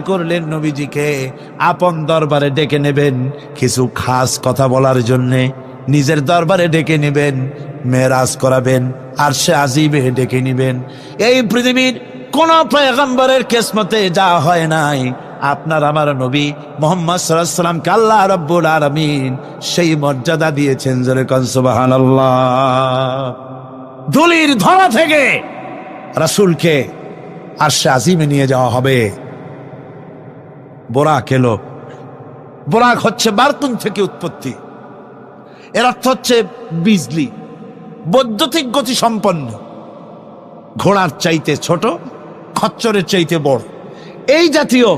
করলেন নবীজিকে আপন দরবারে ডেকে নেবেন কিছু খাস কথা বলার জন্যে, নিজের দরবারে ডেকে নেবেন, মেরাজ করাবেন, আরশে আজিমে ডেকে নেবেন। এই পৃথিবীর কোন পয়গম্বরের কিসমতে যা হয় নাই, আপনার আমার নবী মুহাম্মদ সাল্লাল্লাহু আলাইহি ওয়াসাল্লামকে আল্লাহ রাব্বুল আলামিন সেই মর্যাদা দিয়েছেন। জোরে কোন সুবহানাল্লাহ। ধুলির ধরা থেকে রাসূলকে আরশে আজিমে নিয়ে যাওয়া হবে। বোরাক এলো। বোরাক হচ্ছে বারকুন থেকে উৎপত্তি। এর অর্থ হচ্ছে বিজলি, বৈদ্যুতিক গতি সম্পন্ন, ঘোড়ার চাইতে ছোট, খচ্চরের চাইতে বড়, এই জাতীয়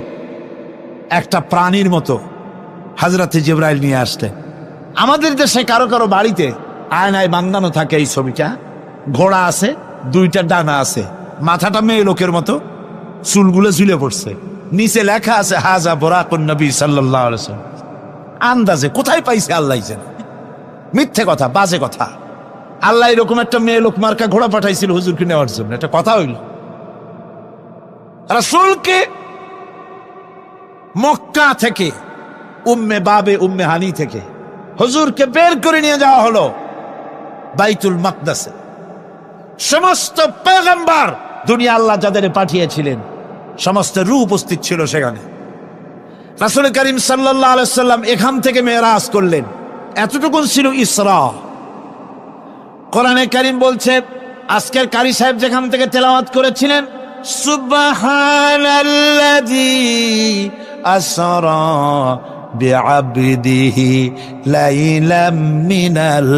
একটা প্রাণীর মতো হযরতে জিবরাইল নিয়ে আসলেন। আমাদের দেশে কারো কারো বাড়িতে আয়নায় বাঁধানো থাকে এই ছবিটা। ঘোড়া আছে, দুইটা ডানা আছে, মাথাটা মেয়ে লোকের মতো, চুলগুলো ঝুলে পড়ছে, নিচে লেখা আছে হাজা বোরাকুন নবী সাল্লাল্লাহু আলাইহি ওয়াসাল্লাম। আন্দাজে কোথায় পাইছে আল্লাহ জানে, মিথ্যে কথা, বাজে কথা। আল্লাহ এরকম একটা মেয়ে লোক মার্কা ঘোড়া পাঠাইছিল হুজুরকে নেওয়ার জন্য, এটা কথা হইল? রাসূলকে মক্কা থেকে, উম্মে বাবে উম্মে হানি থেকে হুজুরকে বের করে নিয়ে যাওয়া হলো বাইতুল মাকদাসে। সমস্ত পয়গম্বর দুনিয়া আল্লাহ যাদের পাঠিয়েছিলেন সমস্ত রূহ উপস্থিত ছিল সেখানে। রাসূল করিম সাল্লাল্লাহু আলাইহি ওয়াসাল্লাম এখান থেকে মেরাজ করলেন। এতটুকু ছিল ইসরা। কোরআনে কারীম বলছে, আজকের কারি সাহেব যেখান থেকে তেলাওয়াত করেছিলেন, সুবহানাল্লাযী আসরা বিআবদিহি লাইলাম মিনাল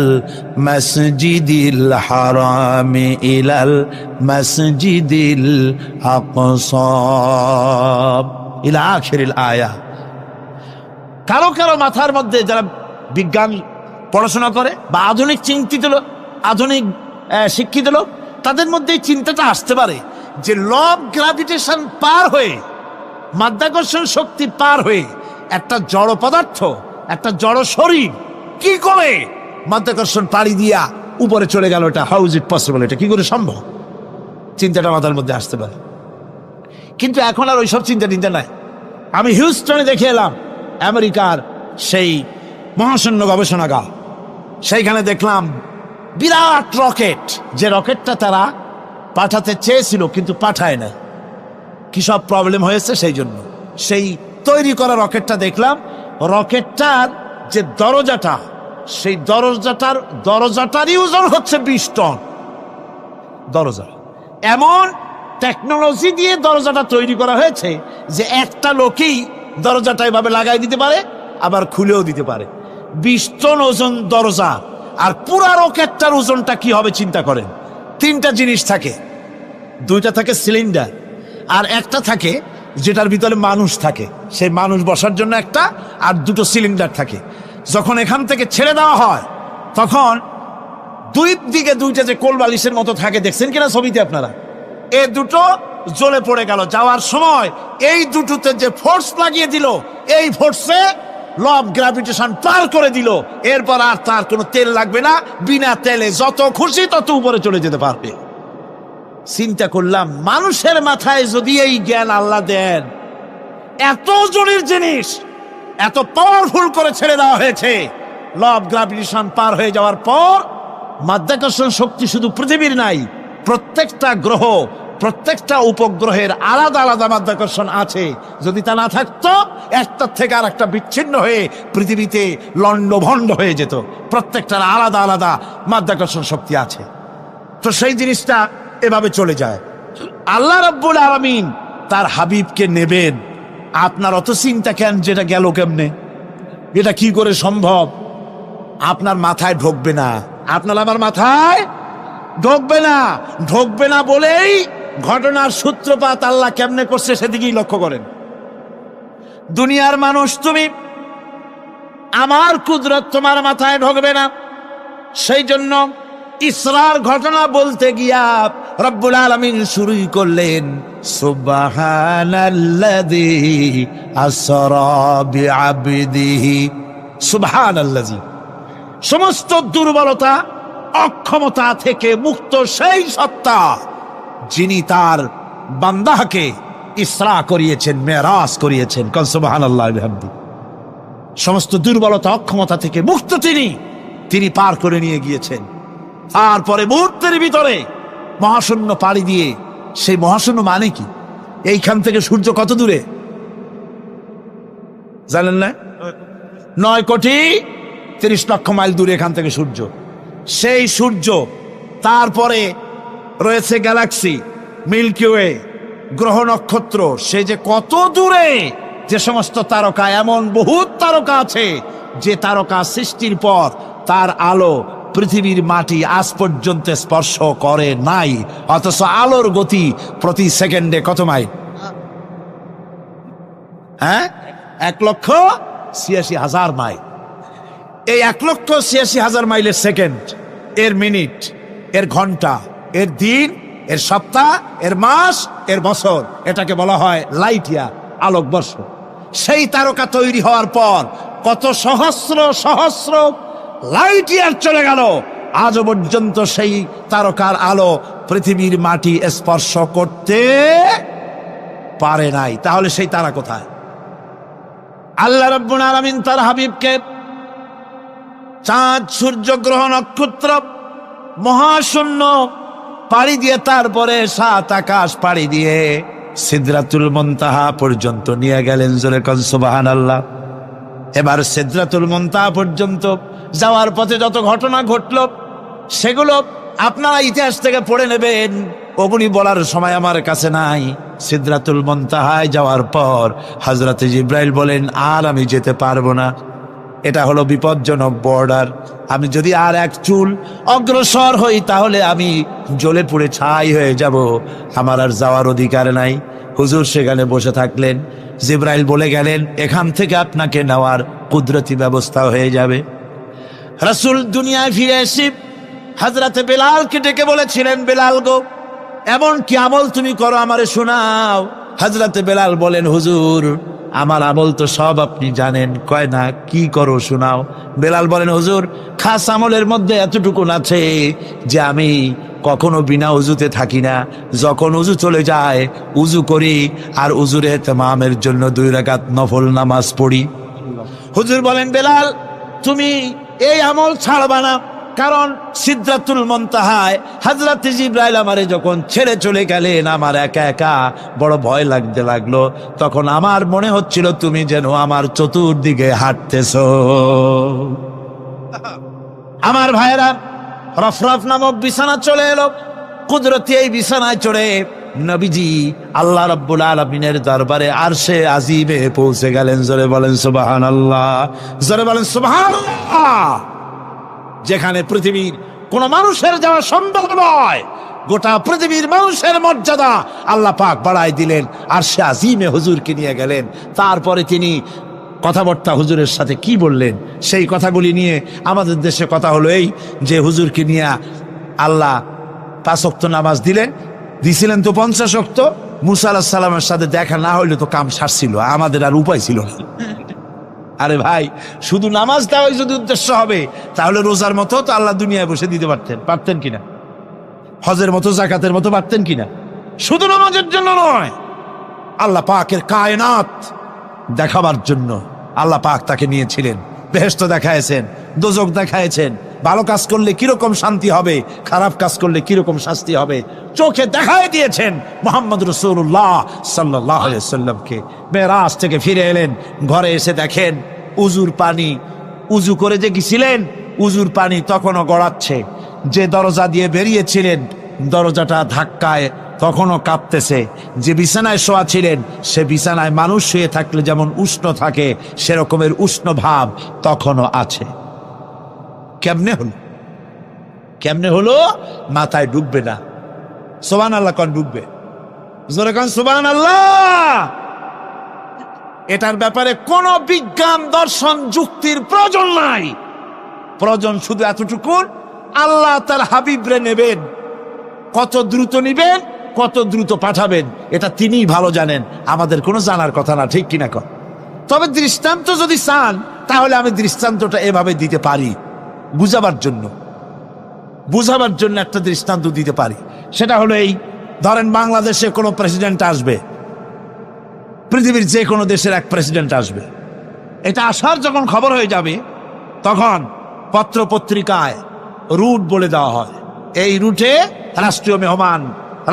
মাসজিদিল হারামি ইলাল মাসজিদিল আকসা ইলা আখিরিল আয়া। কারো কারো মাথার মধ্যে যারা বিজ্ঞান পড়াশোনা করে বা আধুনিক চিন্তিত লোক, আধুনিক শিক্ষিত লোক, তাদের মধ্যে এই চিন্তাটা আসতে পারে যে ল অফ গ্র্যাভিটেশন পার হয়ে, মাধ্যাকর্ষণ শক্তি পার হয়ে একটা জড় পদার্থ, একটা জড় শরীর কি করে মাধ্যাকর্ষণ পাড়ি দিয়া উপরে চলে গেল, এটা হাউ ইজ ইট পসিবল, এটা কি করে সম্ভব? চিন্তাটা মাথার মধ্যে আসতে পারে। কিন্তু এখন আর ওইসব চিন্তা নাই। আমি হিউস্টনে দেখে এলাম আমেরিকার সেই মহাশূন্য গবেষণাগার। সেইখানে দেখলাম বিরাট রকেট, যে রকেটটা তারা পাঠাতে চেয়েছিল কিন্তু পাঠায় না। কি সব প্রবলেম হয়েছে সেই জন্য সেই তৈরি করা রকেটটা দেখলাম। রকেটটার যে দরজাটা, সেই দরজাটারই ওজন হচ্ছে 20 টন। দরজা এমন টেকনোলজি দিয়ে দরজাটা তৈরি করা হয়েছে যে একটা লোকই দরজাটা এভাবে লাগাই দিতে পারে, আবার খুলেও দিতে পারে। 20 টন ওজন দরজা। আর পুরা রকেটটার ওজনটা কি হবে চিন্তা করেন। 3টা জিনিস থাকে, 2টা থাকে সিলিন্ডার, আর একটা থাকে যেটার ভিতরে মানুষ থাকে, সেই মানুষ বসার জন্য একটা, আর 2টো সিলিন্ডার থাকে। যখন এখান থেকে ছেড়ে দেওয়া হয় তখন দুই দিকে 2টা যে কোল বালিশের মতো থাকে, দেখছেন কিনা ছবিতে আপনারা, এই 2টো জ্বলে পড়ে গেল। যাওয়ার সময় এই 2টোতে যে ফোর্স লাগিয়ে দিল, এই ফোর্সে ল অফ গ্র্যাভিটেশন পার করে দিল। এরপর আর তার কোনো তেল লাগবে না, বিনা তেলে যত খুশি তত উপরে চলে যেতে পারবে। চিন্তা করলাম, মানুষের মাথায় যদি এই জ্ঞান আল্লাহ দেন, এত জোরের জিনিস এত পাওয়ারফুল করে ছেড়ে দেওয়া হয়েছে, ল অফ গ্র্যাভিটেশন পার হয়ে যাওয়ার পর মাধ্যাকর্ষণ শক্তি শুধু পৃথিবীর নাই, প্রত্যেকটা গ্রহ, প্রত্যেকটা উপগ্রহের আলাদা আলাদা মাধ্যাকর্ষণ আছে। যদি তা না থাকতো, একটার থেকে আর একটা বিচ্ছিন্ন হয়ে পৃথিবীতে লণ্ডভণ্ড হয়ে যেত। প্রত্যেকটার আলাদা আলাদা মাধ্যাকর্ষণ শক্তি আছে। তো সেই জিনিসটা এভাবে চলে যায়। আল্লাহ রাব্বুল আলামিন তার হাবিবকে নেবেন, আপনার অত চিন্তা কেন? যেটা গেল কেমনে, এটা কি করে সম্ভব? আপনার মাথায় ঢুকবে না, আপনার আমার মাথায় ঢুকবে না বলেই ঘটনার সূত্রপাত আল্লাহ কেমনে করছে সেদিকেই লক্ষ্য করেন। দুনিয়ার মানুষ, তুমি আমার কুদরত তোমার মাথায় ঢুকবে না। সেই জন্য ইসরার ঘটনা বলতে গিয়া রব্বুল আলামিন শুরুই করলেন সুবহানাল্লাযী আসরা বিআবদিহি। সুবহানাল্লাযী, সমস্ত দুর্বলতা অক্ষমতা থেকে মুক্ত সেই সত্তা যিনি তার বান্দাকে ইসরা করিয়েছেন, মেরাজ করিয়েছেন। কাল সুবহানাল্লাহ বিহামদি। সমস্ত দুর্বলতা, অক্ষমতা থেকে মুক্ত তিনি পার করে নিয়ে গিয়েছেন। তারপরে মুহূর্তের ভিতরে মহাশূন্য পাড়ি দিয়ে, সেই মহাশূন্য মানে কি? এইখান থেকে সূর্য কত দূরে জানেন না? 9,30,00,000 মাইল দূরে এখান থেকে সূর্য। সেই সূর্য, তারপরে রয়েছে গ্যালাক্সি, মিল্কি ওয়ে, গ্রহ নক্ষত্র, সে যে কত দূরে, যে সমস্ত তারকা, এমন বহুত তারকা আছে যে তারকা সৃষ্টির পর তার আলো পৃথিবীর মাটি আজ পর্যন্ত স্পর্শ করে নাই, অথচ আলোর গতি প্রতি সেকেন্ডে কত মাইল? 1,86,000 মাইল। এই 1,86,000 মাইলের সেকেন্ড, এর মিনিট, এর ঘন্টা, এর দিন, এর সপ্তাহ, এর মাস, এর বছর, এটাকে বলা হয় লাইট ইয়ার, আলোকবর্ষ। সেই তারকা তৈরি হওয়ার পর কত সহস্র সহস্র লাইট ইয়ার চলে গেল, আজও পর্যন্ত সেই তারকার আলো পৃথিবীর মাটি স্পর্শ করতে পারে নাই। তাহলে সেই তারা কোথায়? আল্লাহ রাব্বুল আলামিন তার হাবিবকে চাঁদ, সূর্য, গ্রহ, নক্ষত্র, মহাশূন্য পাড়ি দিয়ে, তারপরে 7 আকাশ পাড়ি দিয়ে সিদরাতুল মুনতাহা পর্যন্ত নিয়ে গেলেন। জোরে কোন সুবহানাল্লাহ। এবার সিদরাতুল মুনতাহা পর্যন্ত যাওয়ার পথে যত ঘটনা ঘটলো, সেগুলো আপনারা ইতিহাস থেকে পড়ে নেবেন, ওগুলি বলার সময় আমার কাছে নাই। সিদরাতুল মুনতাহায় যাওয়ার পর হযরত জিবরাইল বলেন, আর আমি যেতে পারবো না, এটা হলো বিপজ্জনক বর্ডার। আমি যদি আর এক চুল অগ্রসর হই তাহলে আমি জ্বলে পুড়ে ছাই হয়ে যাব, আমার আর যাওয়ার অধিকার নাই। হুজুর সেখানে বসে থাকলেন। জিবরাইল বলে গেলেন, এখান থেকে আপনাকে নেওয়ার কুদরতি ব্যবস্থা হয়ে যাবে। রাসূল দুনিয়ায় ফিরে এসে হযরতে বেলালকে ডেকে বলেছিলেন, বেলাল গো, এমন কি আমল তুমি করো আমারে শোনাও। হযরতে বেলাল বলেন, হুজুর আমার আমল তো সব আপনি জানেন। কয় না, কি করো শোনাও। বেলাল বলেন, হুজুর খাস আমলের মধ্যে এতটুকু আছে যে আমি কখনো বিনা উজুতে থাকি না, যখন উজু চলে যায় উজু করি, আর উজুর ইহতিমামের জন্য 2 রাকাত নফল নামাজ পড়ি। হুজুর বলেন, বেলাল তুমি এই আমল ছাড়বা না, কারণ সিদরাতুল মুনতাহায় হযরত জিবরাইল আমারে যখন ছেড়ে চলে গেলেন, আমার একা একা বড় ভয় লাগতে লাগলো। তখন আমার মনে হচ্ছিল তুমি যেন আমার চতুর্দিকে হাঁটতেছো। আমার ভাইয়েরা, রফরফ নামক বিছানা চলে এলো। কুদরতি এই বিছানায় চড়ে নবীজি আল্লাহ রাব্বুল আলামিনের দরবারে আরশে আজিমে পৌঁছে গেলেন। জোরে বলেন সুবহানাল্লাহ, জোরে বলেন সুবহানাল্লাহ। যেখানে পৃথিবীর কোন মানুষের যাওয়া সম্ভব নয়, গোটা পৃথিবীর মানুষের মর্যাদা আল্লাহ পাক বাড়াই দিলেন, আরশে আজিমে হুজুরকে নিয়ে গেলেন। তারপরে তিনি কথাবার্তা হুজুরের সাথে কি বললেন, সেই কথাগুলি নিয়ে আমাদের দেশে কথা হলো এই যে হুজুরকে নিয়ে আল্লাহ 5 ওয়াক্ত নামাজ দিছিলেন তো 50 ওয়াক্ত। মুসা আলাইহিস সালামের সাথে দেখা না হইলে তো কাম সারছিল, আমাদের আর উপায় ছিল না। আরে ভাই, শুধু নামাজ দেওয়াই যদি উদ্দেশ্য হবে, তাহলে রোজার মতো তো আল্লাহ দুনিয়ায় বসে দিতে পারতেন কিনা? হজের মতো, জাকাতের মতো পারতেন কিনা? শুধু নামাজের জন্য নয়, আল্লাহ পাকের কায়নাত দেখাবার জন্য আল্লাহ পাক তাকে নিয়েছিলেন। বেহেশত দেখাইছেন, দোজখ দেখাইছেন, ভালো কাজ করলে কিরকম শান্তি হবে, খারাপ কাজ করলে কিরকম শাস্তি হবে, চোখে দেখাই দিয়েছেন মুহাম্মদ রাসূলুল্লাহ সাল্লাল্লাহু আলাইহি ওয়াসাল্লামকে। মেরাজ থেকে ফিরে এলেন, ঘরে এসে দেখেন উজুর পানি, উজু করে যে গেছিলেন উজুর পানি তখনও গড়াচ্ছে। যে দরজা দিয়ে বেরিয়েছিলেন দরজাটা ধাক্কায় তখনও কাঁপতেছে। যে বিছানায় শোয়া ছিলেন সে বিছানায় মানুষ শুয়ে থাকলে যেমন উষ্ণ থাকে, সেরকমের উষ্ণ ভাব তখনও আছে। কেমনে হলো? মাথায় ঢুকবে না। সুবহানাল্লাহ কোন ঢুকবে? জোরে কোন সুবহানাল্লাহ। এটার ব্যাপারে কোন বিজ্ঞান, দর্শন, যুক্তির প্রয়োজন নাই। প্রয়োজন শুধু এতটুকু, আল্লাহ তার হাবিবরে নেবেন, কত দ্রুত নিবেন, কত দ্রুত পাঠাবেন, এটা তিনিই ভালো জানেন, আমাদের কোনো জানার কথা না। ঠিক কিনা কর? তবে দৃষ্টান্ত যদি চান তাহলে আমি দৃষ্টান্তটা এভাবে দিতে পারি, বুঝাবার জন্য একটা দৃষ্টান্ত দিতে পারি। সেটা হলো এই, ধরেন বাংলাদেশে কোনো প্রেসিডেন্ট আসবে, পৃথিবীর যে কোনো দেশের এক প্রেসিডেন্ট আসবে। এটা আসার যখন খবর হয়ে যাবে, তখন পত্র পত্রিকায় রুট বলে দেওয়া হয়, এই রুটে রাষ্ট্রীয় মেহমান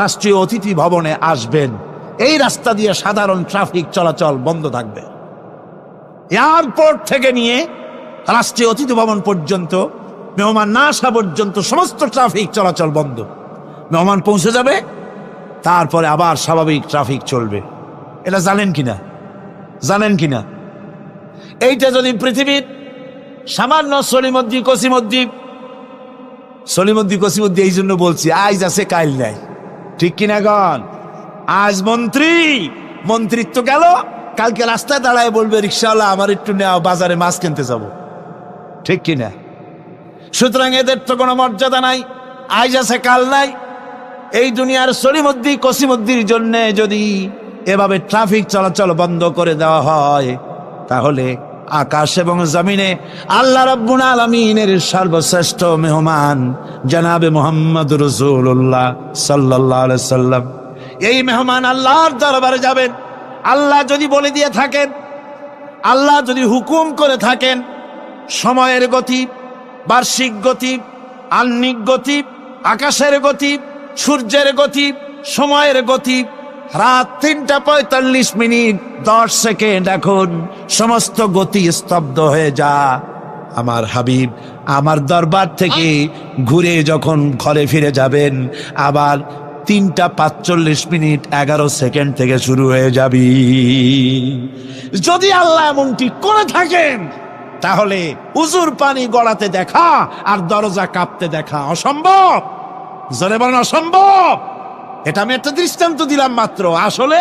রাষ্ট্রীয় অতিথি ভবনে আসবেন, এই রাস্তা দিয়ে সাধারণ ট্রাফিক চলাচল বন্ধ থাকবে। এয়ারপোর্ট থেকে নিয়ে রাষ্ট্রীয় অতিথি ভবন পর্যন্ত মেহমান না আসা পর্যন্ত সমস্ত ট্রাফিক চলাচল বন্ধ। মেহমান পৌঁছে যাবে, তারপরে আবার স্বাভাবিক ট্রাফিক চলবে। এটা জানেন কিনা? জানেন কিনা? এইটা যদি পৃথিবীর সামান্য সলিমদ্দি কসিমদ্দি, এই জন্য বলছি আজ আছে কাইল নাই, ঠিক কিনা গণ? আজ মন্ত্রিত্ব গেল, কালকে রাস্তায় দাঁড়ায় বলবে রিক্সাওয়ালা আমার একটু নেওয়া, বাজারে মাছ কিনতে যাব, ঠিক কিনা? সুতরাং এদের তো কোনো মর্যাদা নাই, আজ আছে কাল নাই। এই দুনিয়ার সলিমদ্দি কসিমদ্দির জন্য যদি এভাবে ট্রাফিক চলাচল বন্ধ করে দেওয়া হয়, তাহলে আকাশ এবং জমিনে আল্লাহ রাব্বুল আলামিনের সর্বশ্রেষ্ঠ মেহমান জনাবে মুহাম্মদ রাসূলুল্লাহ সাল্লাল্লাহু আলাইহি সাল্লাম, এই মেহমান আল্লাহর দরবারে যাবেন। আল্লাহ যদি বলে দিয়ে থাকেন, আল্লাহ যদি হুকুম করে থাকেন, সময়ের গতি, বার্ষিক গতি, আহ্নিক গতি, আকাশের গতি, সূর্যের গতি, সময়ের গতি, রাত 3:45 এখন সমস্ত গতি স্তব্ধ হয়ে যা। আমার হাবিব আমার দরবার থেকে ঘুরে যখন ঘরে ফিরে যাবেন, আবার 3:45 থেকে শুরু হয়ে যাবি। যদি আল্লাহ এমনটি করে থাকেন, তাহলে উজুর পানি গড়াতে দেখা আর দরজা কাঁপতে দেখা অসম্ভব। জোরে বলেন অসম্ভব। এটা আমি একটা দৃষ্টান্ত দিলাম মাত্র। আসলে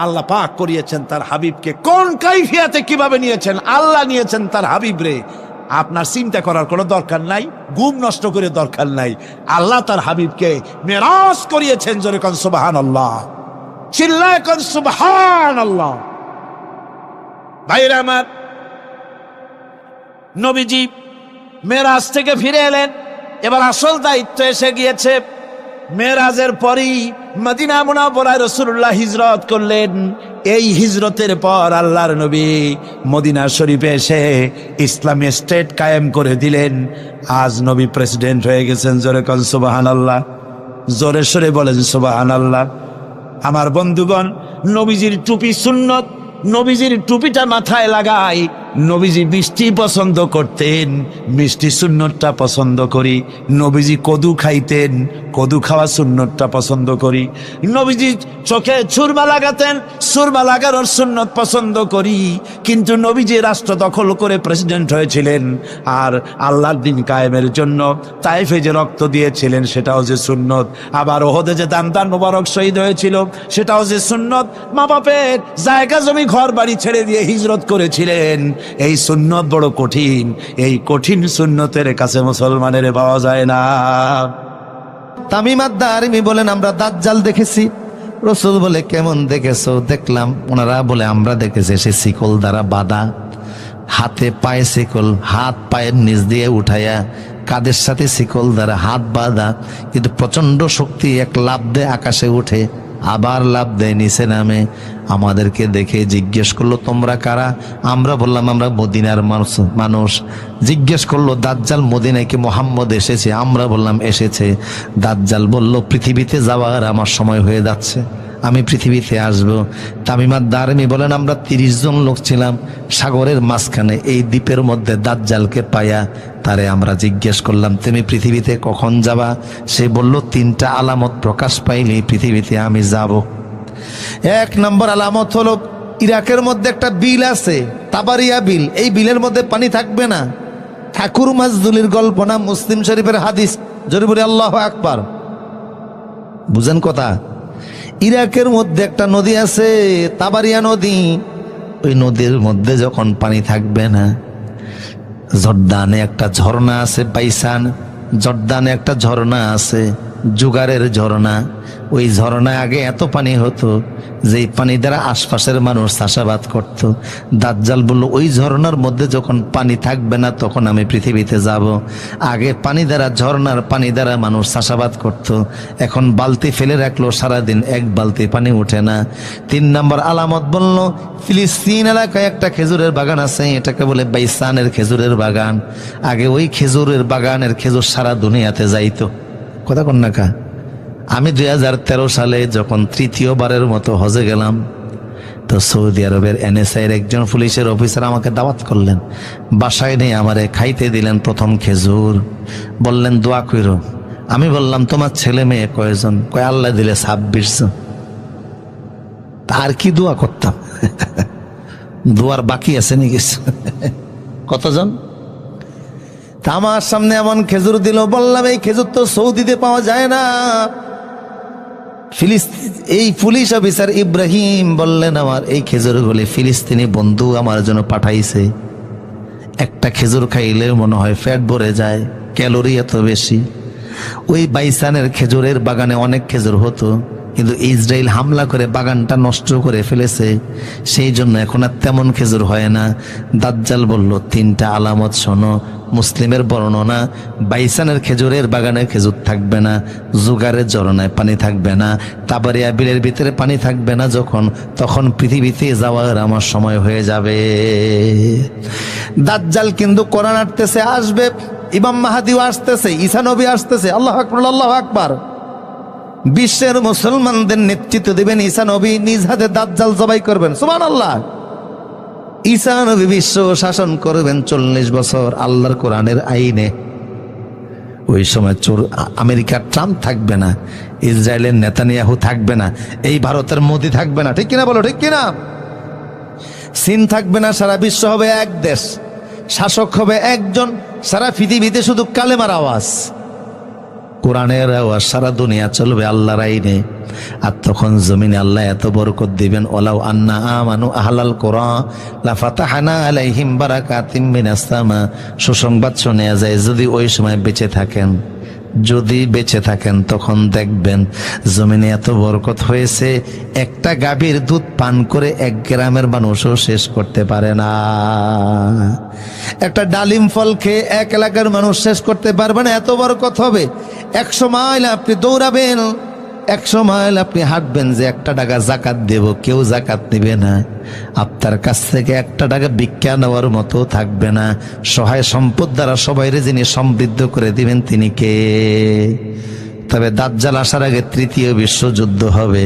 আল্লাহ পাক করিয়েছেন তার হাবিবকে, কোন কাইফিয়াতে কিভাবে নিয়েছেন আল্লাহ, নিয়েছেন তার হাবিবরে। আপনার চিন্তা করার কোনো দরকার নাই, ঘুম নষ্ট করে দরকার নাই। আল্লাহ তার হাবিবকে মেরাজ করিয়েছেন। জোরে কোন সুবহানাল্লাহ, চিল্লায় কোন সুবহানাল্লাহ। ভাইরা আমার, নবীজি মেরাজ থেকে ফিরে এলেন, এবার আসল দায়িত্ব এসে গিয়েছে। মেরাজের পরই মদিনা মুনাওয়ারায় রাসূলুল্লাহ হিজরত করলেন। এই হিজরতের পর আল্লাহর নবী মদিনা শরীফে এসে ইসলামী স্টেট কায়েম করে দিলেন। আজ নবী প্রেসিডেন্ট হয়ে গেছেন। জোরে কোন সুবহানাল্লাহ, জোরে সরে বলেন সুবহানাল্লাহ। আমার বন্ধুগণ, নবীজির টুপি সুন্নত, নবীজির টুপিটা মাথায় লাগাই। নবীজি মিষ্টি পছন্দ করতেন, মিষ্টি সুন্নতটা পছন্দ করি। নবীজি কদু খাইতেন, কদু খাওয়া সুন্নতটা পছন্দ করি। নবীজি চোখে সুরমা লাগাতেন, সুরমা লাগানোর সুন্নত পছন্দ করি। কিন্তু নবীজি রাষ্ট্র দখল করে প্রেসিডেন্ট হয়েছিলেন, আর আল্লাহর দিন কায়েমের জন্য তায়েফে যে রক্ত দিয়েছিলেন সেটাও যে সুন্নত। আবার ওহদে যে দান মোবারক শহীদ হয়েছিল সেটাও যে সুন্নত। মা বাপের জায়গা জমি ঘর বাড়ি ছেড়ে দিয়ে হিজরত করেছিলেন। এই সুন্নত বড় কঠিন, এই কঠিন সুন্নতের কাছে মুসলমানের পাওয়া যায় না। তামিম আদ-দারিমি বলেন আমরা দাজ্জাল দেখেছি। রাসূল বলে কেমন দেখেছো? দেখলাম। ওনারা বলে আমরা দেখেছি সে শিকল দ্বারা বাঁধা, হাতে পায়ে শিকল, হাত পায়ের নিচ দিয়ে উঠাইয়া, কাদের সাথে শিকল দ্বারা হাত বাঁধা, কিন্তু প্রচন্ড শক্তি, এক লাফ দেয় আকাশে উঠে, আবার লাফ দেয় নিচে নামে। আমাদেরকে দেখে জিজ্ঞেস করলো তোমরা কারা? আমরা বললাম আমরা মদিনার মানুষ। জিজ্ঞেস করলো দাজ্জাল মদিনায় কি মুহাম্মদ এসেছে? আমরা বললাম এসেছে। দাজ্জাল বলল পৃথিবীতে যাওয়ার আমার সময় হয়ে যাচ্ছে, আমি পৃথিবীতে আসব। তামিম আদ-দারিমি বলেন আমরা 30 জন লোক ছিলাম সাগরের মাঝখানে, এই দ্বীপের মধ্যে দাজ্জালকে পাইয়া তারে আমরা জিজ্ঞেস করলাম তুমি পৃথিবীতে কখন যাবা? সে বলল 3টা আলামত প্রকাশ পাইলে পৃথিবীতে আমি যাব। 1 নম্বর আলামত হলো ইরাকের মধ্যে একটা বিল আছে, তাবারিয়া বিল। এই বিলের মধ্যে পানি থাকবে না। ঠাকুর মাজদুলির গল্প না, মুসলিম শরীফের হাদিস। জোরে বলি আল্লাহু আকবার। বুঝেন কথা? ইরাকের মধ্যে একটা নদী আছে, তাবারিয়া নদী। ওই নদীর মধ্যে যখন পানি থাকবে না, জর্দানে একটা ঝর্ণা আছে, বাইসান জর্দানে একটা ঝর্ণা আছে, জুগারের ঝর্ণা। ওই ঝর্ণায় আগে এত পানি হতো যে পানি দ্বারা আশপাশের মানুষ চাষাবাদ করত। দাজ্জাল বলল, ওই ঝর্ণার মধ্যে যখন পানি থাকবে না তখন আমি পৃথিবীতে যাব। আগে পানি দ্বারা, ঝর্ণার পানি দ্বারা মানুষ চাষাবাদ করত, এখন বালতি ফেলে রাখলো, সারাদিন এক বালতি পানি উঠে না। 3 নম্বর আলামত বলল, ফিলিস্তিন এলাকায় একটা খেজুরের বাগান আছে, এটাকে বলে বাইসানের খেজুরের বাগান। আগে ওই খেজুরের বাগানের খেজুর সারা দুনিয়াতে যাইতো। কথা কন না কা? আমি 2013 সালে যখন 3য়বারের মতো হজে গেলাম, তো সৌদি আরবের NSA এর একজন পুলিশের অফিসার আমাকে দাওয়াত করলেন, বাসায় নিয়ে আমারে খাইতে দিলেন প্রথম খেজুর, বললেন দোয়া কইরো। আমি বললাম, তোমার ছেলে মেয়ে কয়জন? কয় আল্লাহ দিলে 26 জন। আর কি দোয়া করতাম? দোয়ার বাকি আছে নাকি? কতজন? তা আমার সামনে এমন খেজুর দিল, বললাম এই খেজুর তো সৌদিতে পাওয়া যায় না। এই পুলিশ অফিসার ইব্রাহিম বললেন, আমার এই খেজুরগুলি ফিলিস্তিনি বন্ধু আমার জন্য পাঠাইছে। একটা খেজুর খাইলে মনে হয় পেট ভরে যায়, ক্যালোরি এত বেশি। ওই বাইসানের খেজুরের বাগানে অনেক খেজুর হতো, কিন্তু ইসরায়েল হামলা করে বাগানটা নষ্ট করে ফেলেছে, সেই জন্য এখন আর তেমন খেজুর হয় না। দাজ্জাল বলল, 3টা আলামত শোনো। মুসলিমের বর্ণনা, বাইসানের খেজুরের বাগানে খেজুর থাকবে না, জুগারের ঝরনায় পানি থাকবে না, তাবারিয়া বিলের ভিতরে পানি থাকবে না, যখন তখন পৃথিবীতে যাওয়ার আমার সময় হয়ে যাবে। দাজ্জাল কিন্তু কোরআন আসতেছে, আসবে, ইমাম মাহদিও আসতেছে, ঈসা নবী আসতেছে। আল্লাহু আকবার, আল্লাহু আকবার। বিশ্বের মুসলমানদের নেতৃত্ব দিবেন ঈসা নবী, নিজ হাতে দাজ্জাল জবাই করবেন। সুবহানাল্লাহ। ঈসা নবী বিশ্ব শাসন করবেন 40 বছর আল্লাহর কোরআনের আইনে। ওই সময় আমেরিকার ট্রাম্প থাকবে না, ইসরায়েলের নেতানিয়াহু থাকবে না, এই ভারতের মোদি থাকবে না। ঠিক কিনা বলো? ঠিক কিনা? চীন থাকবে না, সারা বিশ্ব হবে এক দেশ, শাসক হবে একজন, সারা পৃথিবীতে শুধু কালেমার আওয়াজ, কোরআনের আওয়াজ, সারা দুনিয়া চলবে আল্লাহর আইনে। আর তখন জমিনে আল্লাহ এত বরকত দিবেন, ওয়ালাউ আন্না আমানু আহলাল কুরা লাফাতাহনা আলাইহিম বারাকাতিম মিনাস সামা। সুসংবাদ শোনা যায়, যদি ওই সময় বেঁচে থাকেন, যদি বেঁচে থাকেন তখন দেখবেন জমিনে এত বরকত হয়েছে, একটা গাভীর দুধ পান করে 1 গ্রামের মানুষও শেষ করতে পারে না। একটা ডালিম ফল খেয়ে 1 এলাকার মানুষ শেষ করতে পারবে না, এত বরকত হবে। 100 মাইল আপনি দৌড়াবেন, 100 মাইল আপনি হাঁটবেন, যে 1 টাকা জাকাত দেব, কেউ জাকাত নেবে না। আপনার কাছ থেকে 1 টাকা ভিক্ষা নেওয়ার মতো থাকবে না। সহায় সম্পদ দ্বারা সবাইরে যিনি সমৃদ্ধ করে দিবেন তিনি কে? তবে দাজ্জাল আসার আগে 3য় বিশ্বযুদ্ধ হবে।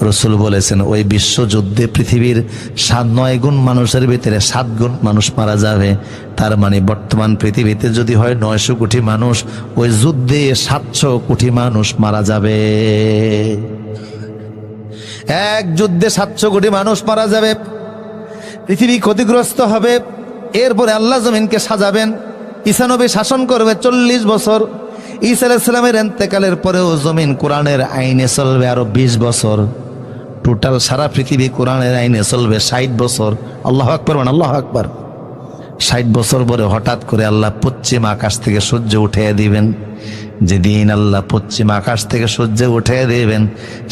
রাসূল বলেছেন, ওই বিশ্বযুদ্ধে পৃথিবীর 9 গুণ মানুষের ভিতরে 7 গুণ মানুষ মারা যাবে। তার মানে বর্তমান পৃথিবীতে যদি হয় 900 কোটি মানুষ, ওই যুদ্ধে 700 কোটি মানুষ মারা যাবে। এক যুদ্ধে 700 কোটি মানুষ মারা যাবে, পৃথিবী ক্ষতিগ্রস্ত হবে। এরপরে আল্লাহ জমিনকে সাজাবেন, ঈসা নবী শাসন করবে 40 বছর। ঈসা আলাইহিস সালামের ইন্তেকালের পরেও জমিন কোরআনের আইনে চলবে আরো 20 বছর। টোটাল সারা পৃথিবী কোরআনের আইনে চলবে 60 বছর। আল্লাহু আকবার, আল্লাহু আকবার। 60 বছর পরে হঠাৎ করে আল্লাহ পশ্চিম আকাশ থেকে সূর্য উঠিয়ে দিবেন। যেদিন আল্লাহ পশ্চিম আকাশ থেকে সূর্য উঠিয়ে দিবেন,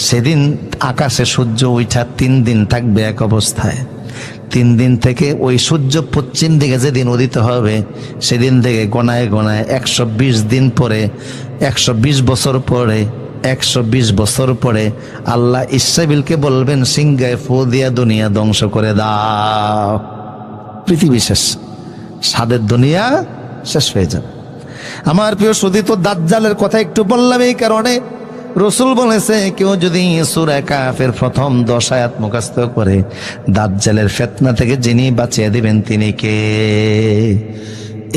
সেদিন আকাশে সূর্য উঠা 3 দিন থাকবে এক অবস্থায়। 3 দিন থেকে ওই সূর্য পশ্চিম দিকে যেদিন উদিত হবে, সেদিন থেকে গণায় গণায় 120 দিন পরে, 120 বছর পরে, 120 বছর পরে আল্লাহ ইসরাফিলকে বলবেন, সিংহায় ফু দিয়া দুনিয়া ধ্বংস করে দাও। পৃথিবী শেষ, সাদের দুনিয়া শেষ হয়ে যাবে। আমার প্রিয় সুধী, তো দাজ্জালের কথা একটু বললাম এই কারণে, রাসূল বলেছে, কেউ যদি সূরা কাফের প্রথম 10 আয়াত মুখস্থ করে, দাজ্জালের ফিতনা থেকে যিনি বাঁচিয়ে দিবেন তিনি কে?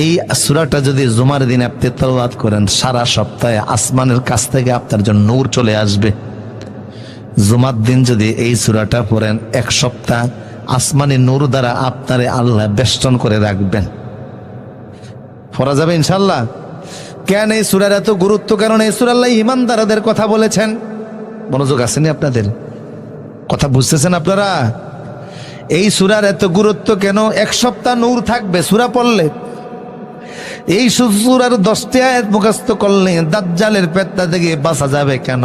এই সূরাটা যদি জুমার দিন আপনি তেলাওয়াত করেন, সারা সপ্তাহে আসমানের কাছ থেকে আপনার জন্য নূর চলে আসবে। জুমার দিন যদি এই সূরাটা পড়েন, 1 সপ্তাহ আসমানি নূর দ্বারা আপনারে আল্লাহ বেষ্টন করে রাখবেন। পড়া যাবে ইনশাআল্লাহ। কেন এই সূরার এত গুরুত্ব? কারণ এই সূরা আল্লাহ ঈমানদারদের কথা বলেছেন। মনোযোগ আসেনি আপনাদের? কথা বুঝতেছেন আপনারা? এই সূরার এত গুরুত্ব কেন? 1 সপ্তাহ নূর থাকবে সূরা পড়লে। এই সূরার 10টি আয়াত মুখস্থ করলে দাজ্জালের ফিতনা থেকে বাঁচা যাবে। কেন?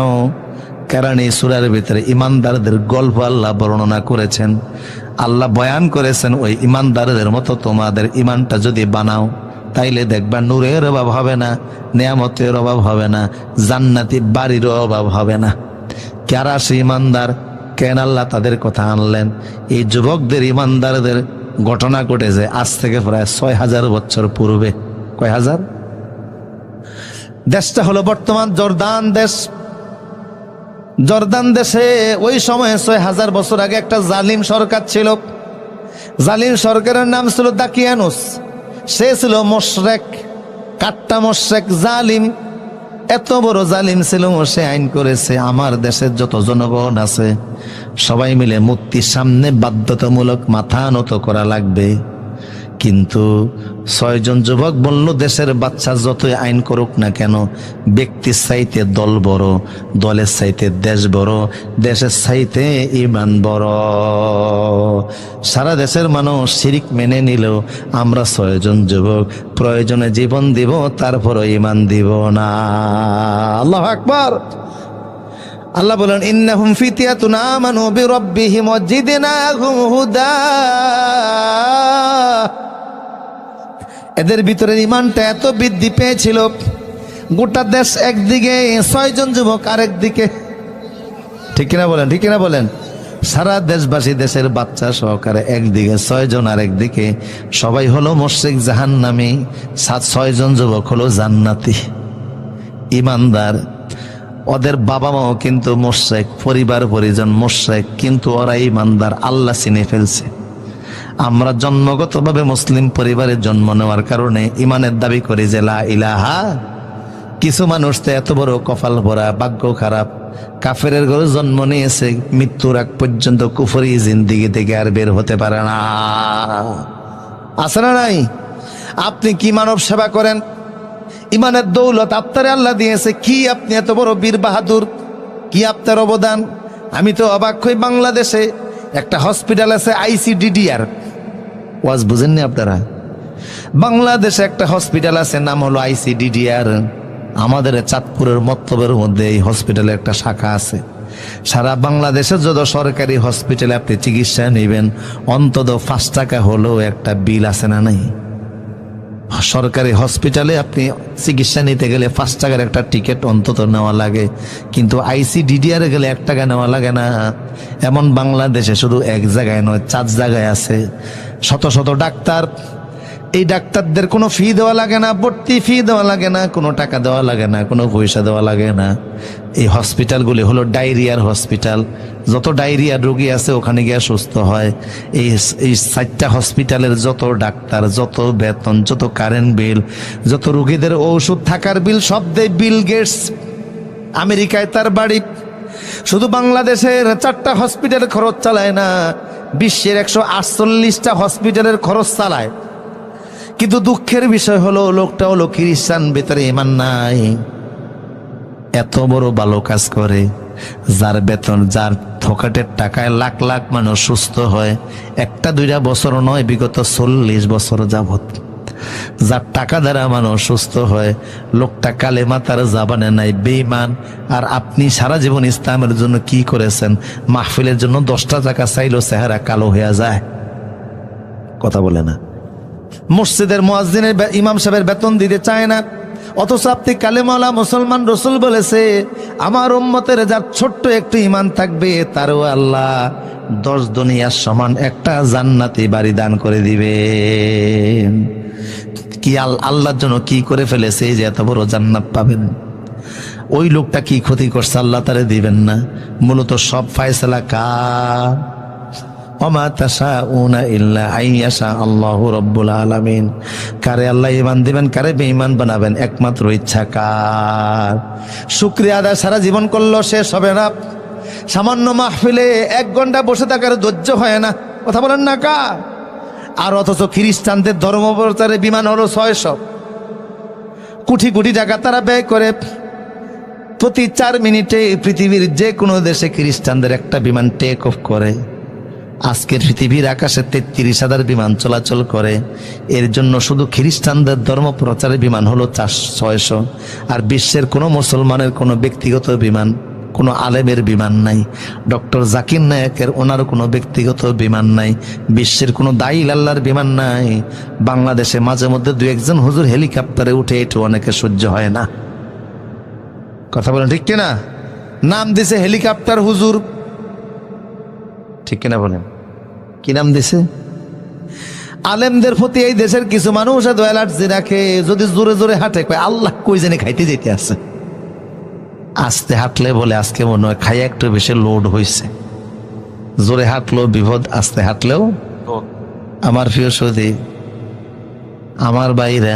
কারণ এই সূরার ভিতরে ইমানদারদের গল্প আল্লাহ বর্ণনা করেছেন। আল্লাহ বয়ান করেছেন ওই ইমানদারদের মতো তোমাদের ইমানটা যদি বানাও তাইলে দেখবা নূরের অভাব হবে না, নেয়ামতের অভাব হবে না, জান্নাতি বাড়ির অভাব হবে না। কারা সে ইমানদার? কেন আল্লাহ তাদের কথা আনলেন? এই যুবকদের ইমানদারদের ঘটনা ঘটেছে আজ থেকে প্রায় ৬,০০০ বছর পূর্বে। কয় হাজার? দেশটা হলো বর্তমান জর্দান দেশ। জর্দান দেশে ওই সময়ে ৬,০০০ বছর আগে একটা জালিম সরকার ছিল। জালিম সরকারের নাম ছিল দাকিয়ানুস। সে ছিল মোশরেক, কাট্টা মোশরেক, জালিম। এত বড় জালিম ছিল, সে আইন করেছে আমার দেশের যত জনগণ আছে সবাই মিলে মূর্তির সামনে বাধ্যতামূলক মাথা নত করা লাগবে। কিন্তু ৬ জন যুবক বলল, দেশের বাচ্চা যতই আইন করুক না কেন, ব্যক্তির চাইতে দল বড়, দলের চাইতে দেশ বড়, দেশের চাইতে ইমান বড়। সারা দেশের মানুষ শিরিক মেনে নিলেও আমরা ৬ জন যুবক প্রয়োজনে জীবন দিব, তারপরও ইমান দিব না। আল্লাহু আকবার। আল্লাহ বলেন, ইন্নাহুম ফিতিয়াতুন আমানু বিরাব্বিহিম ওয়াজিদনাহুম হুদা। এদের ভিতরে ইমানটা এত বৃদ্ধি পেয়েছিল, গোটা দেশ একদিকে, ৬ জন যুবক আরেক দিকে। ঠিক কিনা বলেন? ঠিক কিনা বলেন? সারা দেশবাসী, দেশের বাচ্চা সহকারে একদিকে, ৬ জন আরেক দিকে। সবাই হলো মুশরিক, জাহান্নামী। ৬ জন যুবক হলো জান্নাতি, ইমানদার। ওদের বাবা মাও কিন্তু মুশরিক, পরিবার পরিজন মুশরিক, কিন্তু ওরা ইমানদার, আল্লাহ চিনে ফেলছে। আমরা জন্মগতভাবে মুসলিম পরিবারে জন্ম নেওয়ার কারণে ইমানের দাবি করি যে লা ইলাহা। কিছু মানুষ তো এত বড় কপাল ভরা, ভাগ্য খারাপ, কাফেরের ঘরে জন্ম নিয়েছে, মৃত্যুর আগ পর্যন্ত কুফরি জিন্দিগি থেকে আর বের হতে পারে না। আছে না নাই? আপনি কি মানব সেবা করেন? ইমানের দৌলত আপনারে আল্লাহ দিয়েছে, কি আপনি এত বড় বীর বাহাদুর, কি আপনার অবদান? আমি তো অবাক হই, বাংলাদেশে একটা হসপিটাল আছে ICDDR। ওয়াজ বুঝেননি আপনারা? বাংলাদেশে একটা হসপিটাল আছে, নাম হলো ICDDR। আমাদের চাঁদপুরের মক্তবের মধ্যে এই হসপিটালে একটা শাখা আছে। সারা বাংলাদেশে যত সরকারি হসপিটালে আপনি চিকিৎসা নেবেন, অন্তত 5 টাকা হলেও একটা বিল আছে না নাই? সরকারি হসপিটালে আপনি চিকিৎসা নিতে গেলে 5 টাকার একটা টিকিট অন্তত নেওয়া লাগে, কিন্তু ICDDR গেলে 1 টাকা নেওয়া লাগে না। এমন বাংলাদেশে শুধু এক জায়গায় নয়, 4 জায়গায় আছে। শত শত ডাক্তার, এই ডাক্তারদের কোনো ফি দেওয়া লাগে না, ভর্তি ফি দেওয়া লাগে না, কোনো টাকা দেওয়া লাগে না, কোনো পয়সা দেওয়া লাগে না। এই হসপিটালগুলি হলো ডায়রিয়ার হসপিটাল। যত ডায়রিয়ার রোগী আছে ওখানে গিয়ে সুস্থ হয়। এই 4টা হসপিটালের যত ডাক্তার, যত বেতন, যত কারেন্ট বিল, যত রোগীদের ঔষধ, থাকার বিল, সব দেয় বিল গেটস। আমেরিকায় তার বাড়ি। শুধু বাংলাদেশের 4টা হসপিটালের খরচ চালায় না, বিশ্বের 148টা হসপিটালের খরচ চালায়। কিন্তু দুঃখের বিষয় হলো, লোকটা হলো খ্রিস্টান, ভেতরে ইমান নাই। এত বড় ভালো কাজ করে, যার বেতন, যার থকাটের টাকায় লাখ লাখ মানুষ সুস্থ হয়। 1-2 বছর নয়, বিগত 40 বছর যাবত যার টাকা দ্বারা মানুষ সুস্থ হয়। লোকটা কালেমা তার জাবানে নাই, বেঈমান। আর আপনি সারা জীবন ইসলামের জন্য কি করেছেন? মাহফিলের জন্য 10টা টাকা চাইলেও চেহারা কালো হয়ে যায়। কথা বলে না? মসজিদের মুয়াজ্জিনের, ইমাম সাহেবের বেতন দিতে চায় না, অথচ আপনি কালেমাওয়ালা মুসলমান। রসুল বলেছে, আমার উম্মতের যার ছোট্ট একটু ইমান থাকবে তারও আল্লাহ 10 দুনিয়ার সমান একটা জান্নাতি বাড়ি দান করে দিবে। কি আল্লাহর জন্য কি করে ফেলেছে যে এত বড় জান্নাত পাবেন? ওই লোকটা কি ক্ষতি করছে আল্লাহ তারে দিবেন না? মূলত সব ফায়সালা কার? ওমা তাশাউনা ইল্লা আইয়াশা আল্লাহু রাব্বুল আলামিন। কারে আল্লাহ ঈমান দিবেন, কারে বেঈমান বানাবেন, একমাত্র ইচ্ছা কার। শুকরিয়া আদায় সারা জীবন করলো, শেষ হবে না। সামান্য মাহফিলে 1 ঘন্টা বসে থাকার ধৈর্য হয় না। কথা বলেন না কা? আর অথচ খ্রিস্টানদের ধর্ম প্রচারে বিমান হলো 600। কোটি কোটি টাকা তারা ব্যয় করে। প্রতি 4 মিনিটে পৃথিবীর যে কোনো দেশে খ্রিস্টানদের একটা বিমান টেক অফ করে। আজকের পৃথিবীর আকাশে 33,000 বিমান চলাচল করে। এর জন্য শুধু খ্রিস্টানদের ধর্ম প্রচারের বিমান হলো 600। আর বিশ্বের কোনো মুসলমানের কোনো ব্যক্তিগত বিমান কোনো আলেমের বিমান নাই, ডক্টর জাকির নায়েকের ওনার কোনো ব্যক্তিগত বিমান নাই, বিশ্বের কোনো দায়ী আল্লাহর বিমান নাই। বাংলাদেশে মাঝে মধ্যে দু একজন হুজুর হেলিকপ্টারে উঠে এটু অনেকে সহ্য হয় না। কথা বলেন ঠিক কিনা? নাম দিছে হেলিকপ্টার হুজুর, ঠিক কিনা বলেন? কি নাম দিছে? আলেমদের প্রতি এই দেশের কিছু মানুষ এত অ্যালার্জি রাখে, যদি জোরে জোরে হাঁটে কয় আল্লাহ কই জানি খাইতে যেতে আছে, আস্তে হাঁটলে বলে আজকে মনে হয় খাই একটু বেশি লোড হয়েছে। জোরে হাঁটলেও বিপদ, আস্তে হাঁটলেও। আমার প্রিয় সৌদি, আমার বাইরে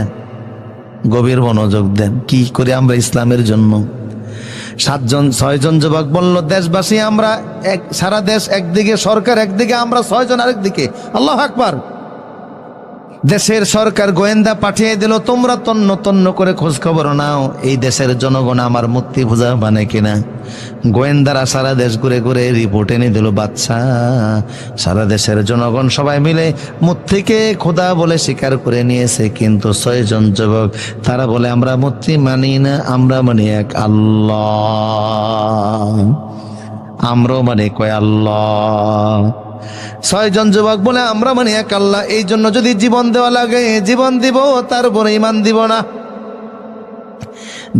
গভীর মনোযোগ দেন। কি করে আমরা ইসলামের জন্য 6জন যুবক বলল, দেশবাসী আমরা সারা দেশ একদিকে, সরকার একদিকে, আমরা 6 জন আরেকদিকে। আল্লাহু আকবার। দেশের সরকার গোয়েন্দা পাঠিয়ে দিল, তোমরা তন্ন তন্ন করে খোঁজ খবর নাও এই দেশের জনগণ আমার মূর্তি পূজা মানে কিনা। গোয়েন্দারা সারা দেশ ঘুরে ঘুরে রিপোর্ট এনে দিল, বাচ্চা সারা দেশের জনগণ সবাই মিলে মূর্তিকে খোদা বলে স্বীকার করে নিয়েছে, কিন্তু 6 জন যুবক তারা বলে আমরা মূর্তি মানি না, আমরা মানি এক আল্লাহ, আমরাও মানে কয় আল্লাহ। 6 জন যুবক বলে আমরা মানে এক আল্লাহ, এই জন্য যদি জীবন দেওয়া লাগে জীবন দিব, তারপরে ইমান দিব না।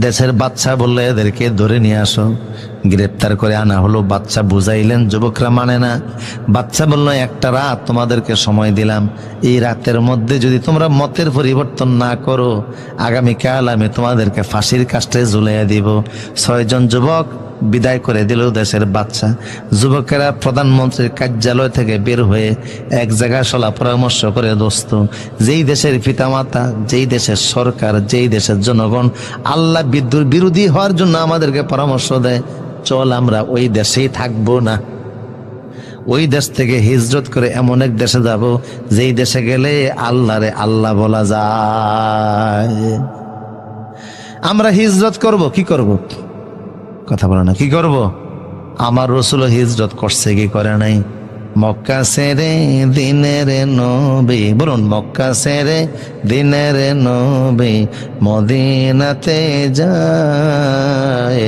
দেশের বাচ্চা বললে এদেরকে ধরে নিয়ে আসো, গ্রেপ্তার করে আনা হলো। বাচ্চা বুঝাইলেন, যুবকরা মানে না। বাচ্চা বলল একটা রাত তোমাদেরকে সময় দিলাম, এই রাতের মধ্যে যদি তোমরা মতের পরিবর্তন না করো, আগামীকাল আমি তোমাদেরকে ফাঁসির কাস্টে ঝুলিয়ে দিব। 6 জন যুবক বিদায় করে দিল দেশের বাচ্চা। যুবকেরা প্রধানমন্ত্রীর কার্যালয় থেকে বের হয়ে এক জায়গায় সলা পরামর্শ করে, দোস্ত যেই দেশের পিতামাতা, যেই দেশের সরকার, যেই দেশের জনগণ আল্লাহ বিরোধী হওয়ার জন্য আমাদেরকে পরামর্শ দেয়, চল আমরা ওই দেশেই থাকবো না, ওই দেশ থেকে হিজরত করে এমন এক দেশে যাব যেই দেশে গেলে আল্লাহরে আল্লাহ বলা যায়। আমরা হিজরত করব। কি করব? কথা বলো না, কি করব? আমার রাসূল হিজরত করছে কি করে নাই? মক্কা ছেড়ে দিনের নবী, বলুন মক্কা ছেড়ে দিনের নবী মদিনাতে যায়,